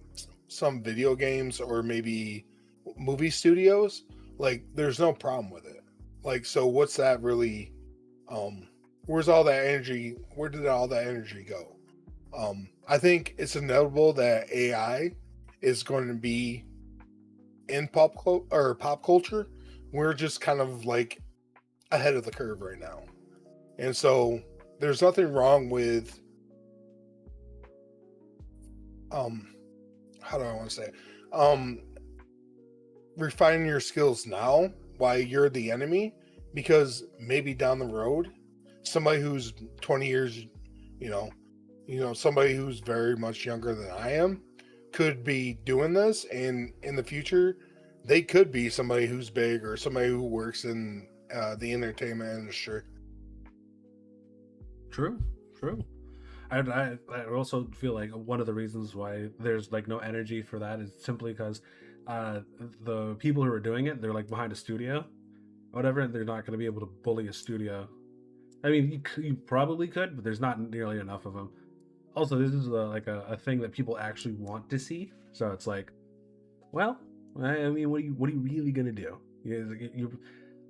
some video games or maybe movie studios, like there's no problem with it. Like, so what's that really? Where's all that energy? Where did all that energy go? I think it's inevitable that AI is going to be in pop culture. We're just kind of like ahead of the curve right now, and so there's nothing wrong with how do I want to say it? Refining your skills now while you're the enemy, because maybe down the road somebody who's 20 years, somebody who's very much younger than I am could be doing this, and in the future they could be somebody who's big or somebody who works in the entertainment industry. True. I also feel like one of the reasons why there's like no energy for that is simply because the people who are doing it, they're like behind a studio, whatever, and they're not going to be able to bully a studio. I mean, you probably could, but there's not nearly enough of them. Also, this is a thing that people actually want to see, so it's like, well, I mean, what are you really gonna do? You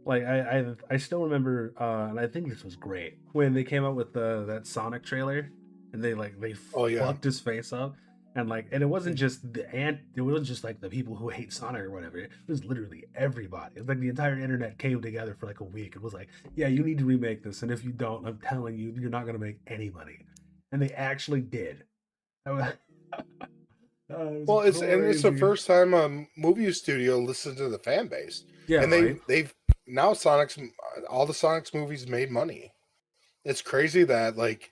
like I still remember, and I think this was great when they came out with that Sonic trailer, and they Oh, yeah. fucked his face up, and it wasn't just it wasn't just like the people who hate Sonic or whatever. It was literally everybody. It was like the entire internet came together for like a week and was like, yeah, you need to remake this, and if you don't, I'm telling you, you're not gonna make any money. And they actually did. It Well, was it's the crazy. first time a movie studio listened to the fan base, Yeah, and right? they've now all the Sonic's movies made money. It's crazy that like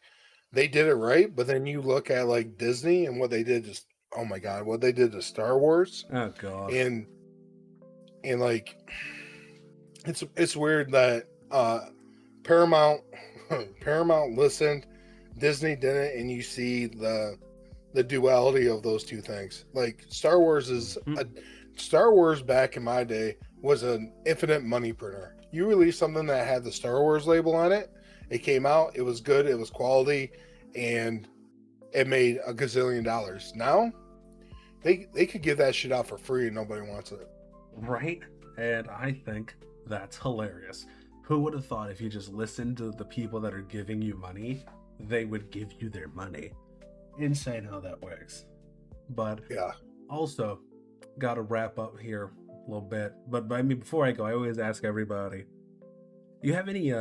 they did it right, but then you look at like Disney and what they did, just oh my god, what they did to Star Wars, Oh god. and like it's weird that Paramount Paramount listened, Disney didn't, and you see the duality of those two things. Like Star Wars Star Wars back in my day was an infinite money printer. You released something that had the Star Wars label on it, it came out, it was good, it was quality, and it made a gazillion dollars. Now they could give that shit out for free and nobody wants it. Right? And I think that's hilarious. Who would have thought if you just listened to the people that are giving you money, they would give you their money? Insane how that works. But Yeah. also, gotta wrap up here a little bit. But I mean, before I go, I always ask everybody, you have any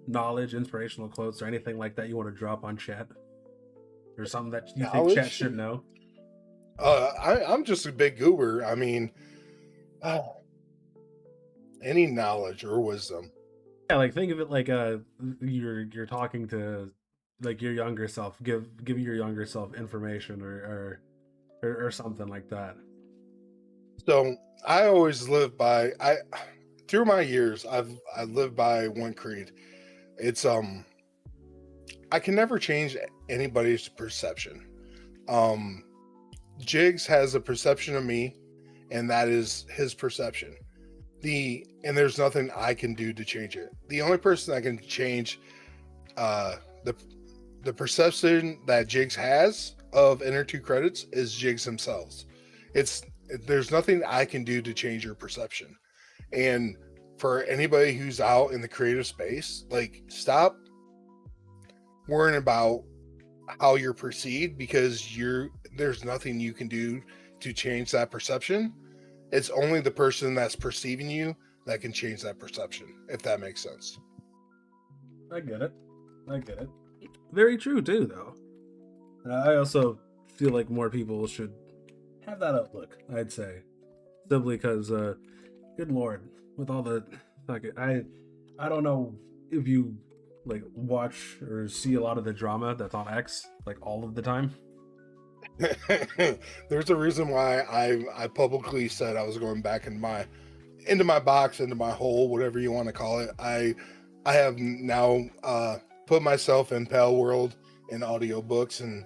knowledge, inspirational quotes, or anything like that you want to drop on chat? Or something that you think chat Knowledge? should know? I'm just a big goober. I mean, any knowledge or wisdom. Yeah, like think of it like you're talking to like your younger self. Give your younger self information or something like that. So I always live by through my years I lived by one creed. It's I can never change anybody's perception. Jigs has a perception of me, and that is his perception. And there's nothing I can do to change it. The only person that can change the perception that Jigs has of Enter Two Credits is Jigs themselves. There's nothing I can do to change your perception. And for anybody who's out in the creative space, like stop worrying about how you're perceived, because there's nothing you can do to change that perception. It's only the person that's perceiving you that can change that perception, if that makes sense. I get it. Very true too, though. And I also feel like more people should have that outlook. I'd say simply because, good lord, with all the I don't know if you like watch or see a lot of the drama that's on X like all of the time. There's a reason why I publicly said I was going back into my box, into my hole, whatever you want to call it. I have now put myself in Pale World in audiobooks, and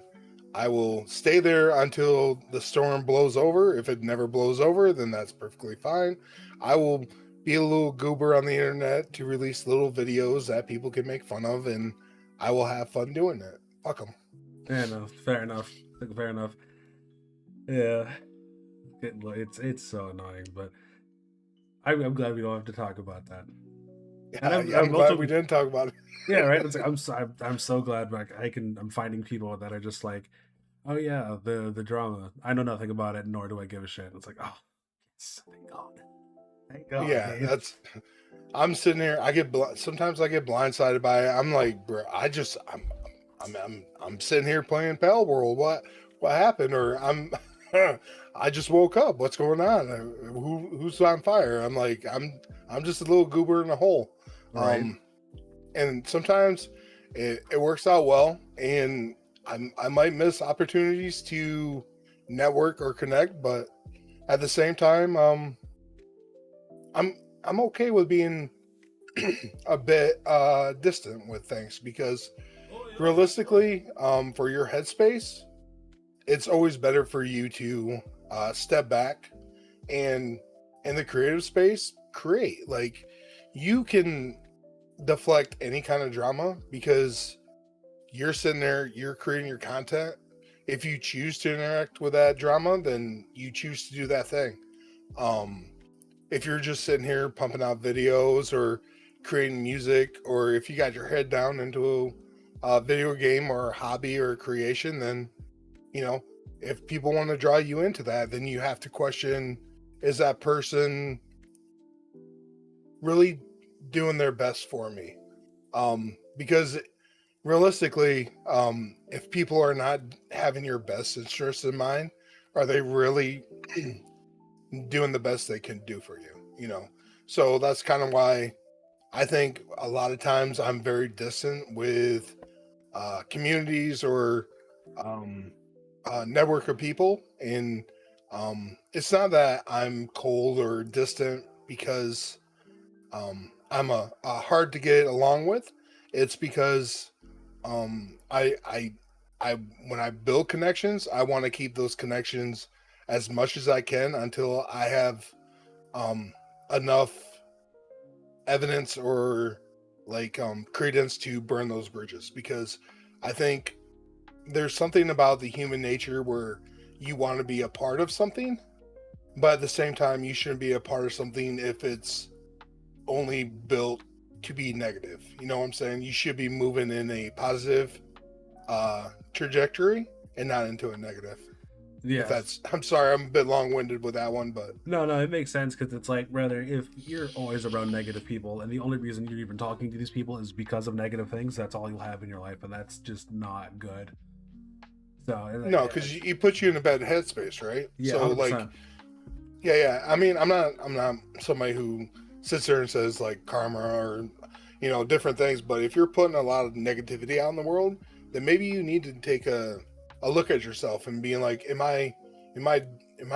I will stay there until the storm blows over. If it never blows over, then that's perfectly fine. I will be a little goober on the internet to release little videos that people can make fun of, and I will have fun doing it. Fuck them. Yeah, no, fair enough. Fair enough. Yeah, it's so annoying, but I'm glad we don't have to talk about that. And I'm glad we didn't talk about it. Yeah, right. It's like, I'm so glad like I'm finding people that are just like, oh yeah, the drama. I know nothing about it, nor do I give a shit. It's like, oh, thank God, thank God. Yeah, man. I'm sitting here. Sometimes I get blindsided by it. I'm like, bro, I'm sitting here playing Pale World. What happened? Or I just woke up. What's going on? Who's on fire? I'm like, I'm just a little goober in a hole. Right. And sometimes it works out well, and I might miss opportunities to network or connect, but at the same time, I'm okay with being a bit distant with things, because realistically, for your headspace, it's always better for you to step back and in the creative space create. Like, you can deflect any kind of drama because you're sitting there, you're creating your content. If you choose to interact with that drama, then you choose to do that thing. If you're just sitting here pumping out videos or creating music, or if you got your head down into a video game or a hobby or a creation, then, you know, if people want to draw you into that, then you have to question, is that person really doing their best for me? Because realistically, if people are not having your best interests in mind, are they really doing the best they can do for you? You know, so that's kind of why I think a lot of times I'm very distant with communities or network of people. And it's not that I'm cold or distant because I'm a hard to get along with. It's because I when I build connections, I want to keep those connections as much as I can until I have enough evidence or like credence to burn those bridges. Because I think there's something about the human nature where you want to be a part of something, but at the same time, you shouldn't be a part of something if it's only built to be negative. You know what I'm saying? You should be moving in a positive trajectory and not into a negative. Yeah. I'm sorry, I'm a bit long-winded with that one, but No, it makes sense, because it's like, rather, if you're always around negative people and the only reason you're even talking to these people is because of negative things, that's all you'll have in your life, and that's just not good. So no, because you put you in a bad headspace, right? Yeah, so 100%. like, yeah. I mean, I'm not somebody who sits there and says like karma or, you know, different things. But if you're putting a lot of negativity out in the world, then maybe you need to take a look at yourself and being like, am I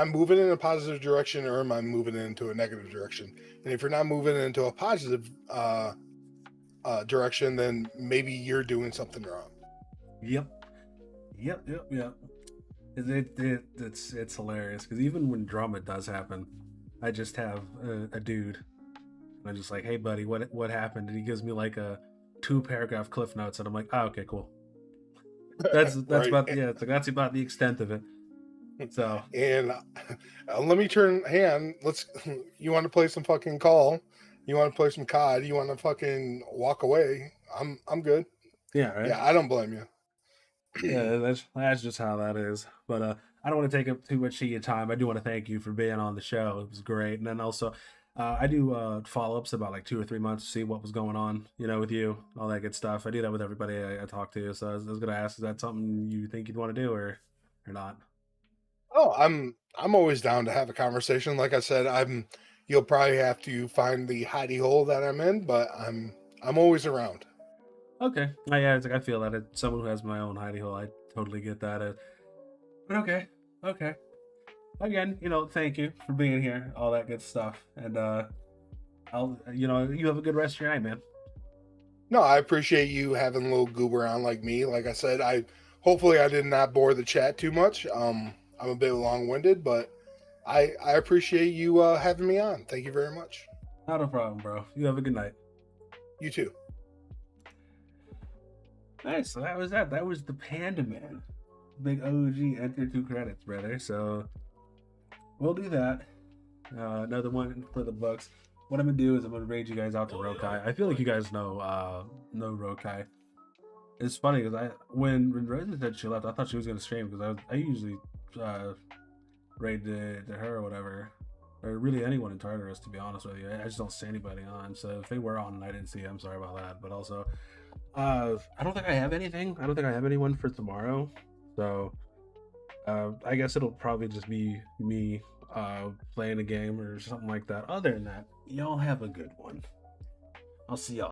moving in a positive direction, or am I moving into a negative direction? And if you're not moving into a positive direction, then maybe you're doing something wrong. Yep. It's hilarious, because even when drama does happen, I just have a dude, and I'm just like, hey buddy, what happened? And he gives me like a 2-paragraph cliff notes, and I'm like, oh, okay, cool. That's Right. about that's about the extent of it. So And let me turn. You want to play some fucking call? You want to play some COD? You want to fucking walk away? I'm good. yeah, right. Yeah, I don't blame you. Yeah, that's just how that is. But I don't want to take up too much of your time. I do want to thank you for being on the show. It was great. And then also, I do follow-ups about like 2 or 3 months to see what was going on, with you, all that good stuff. I do that with everybody I talk to. So I was gonna ask, is that something you think you'd want to do or not? Oh, I'm always down to have a conversation. Like I said, you'll probably have to find the hidey hole that I'm in, but I'm always around. Okay. Yeah, it's like I feel that it's someone who has my own hidey hole. I totally get that. But okay, okay. Again, thank you for being here, all that good stuff, and you have a good rest of your night, man. No, I appreciate you having a little goober on like me. Like I said, I hopefully I did not bore the chat too much. I'm a bit long-winded, but I appreciate you having me on. Thank you very much. Not a problem, bro. You have a good night. You too. Nice. So that was that. That was the Panda Man. Big OG enter 2 credits, brother. So we'll do that. Another one for the Bucks. What I'm gonna do is I'm gonna raid you guys out to Rokai. I feel like you guys know Rokai. It's funny because when Rosa said she left, I thought she was gonna stream because I usually raid to her or whatever, or really anyone in Tartarus, to be honest with you. I just don't see anybody on. So if they were on and I didn't see, I'm sorry about that. But also, I don't think I have anything. I don't think I have anyone for tomorrow. So I guess it'll probably just be me playing a game or something like that. Other than that, y'all have a good one. I'll see y'all.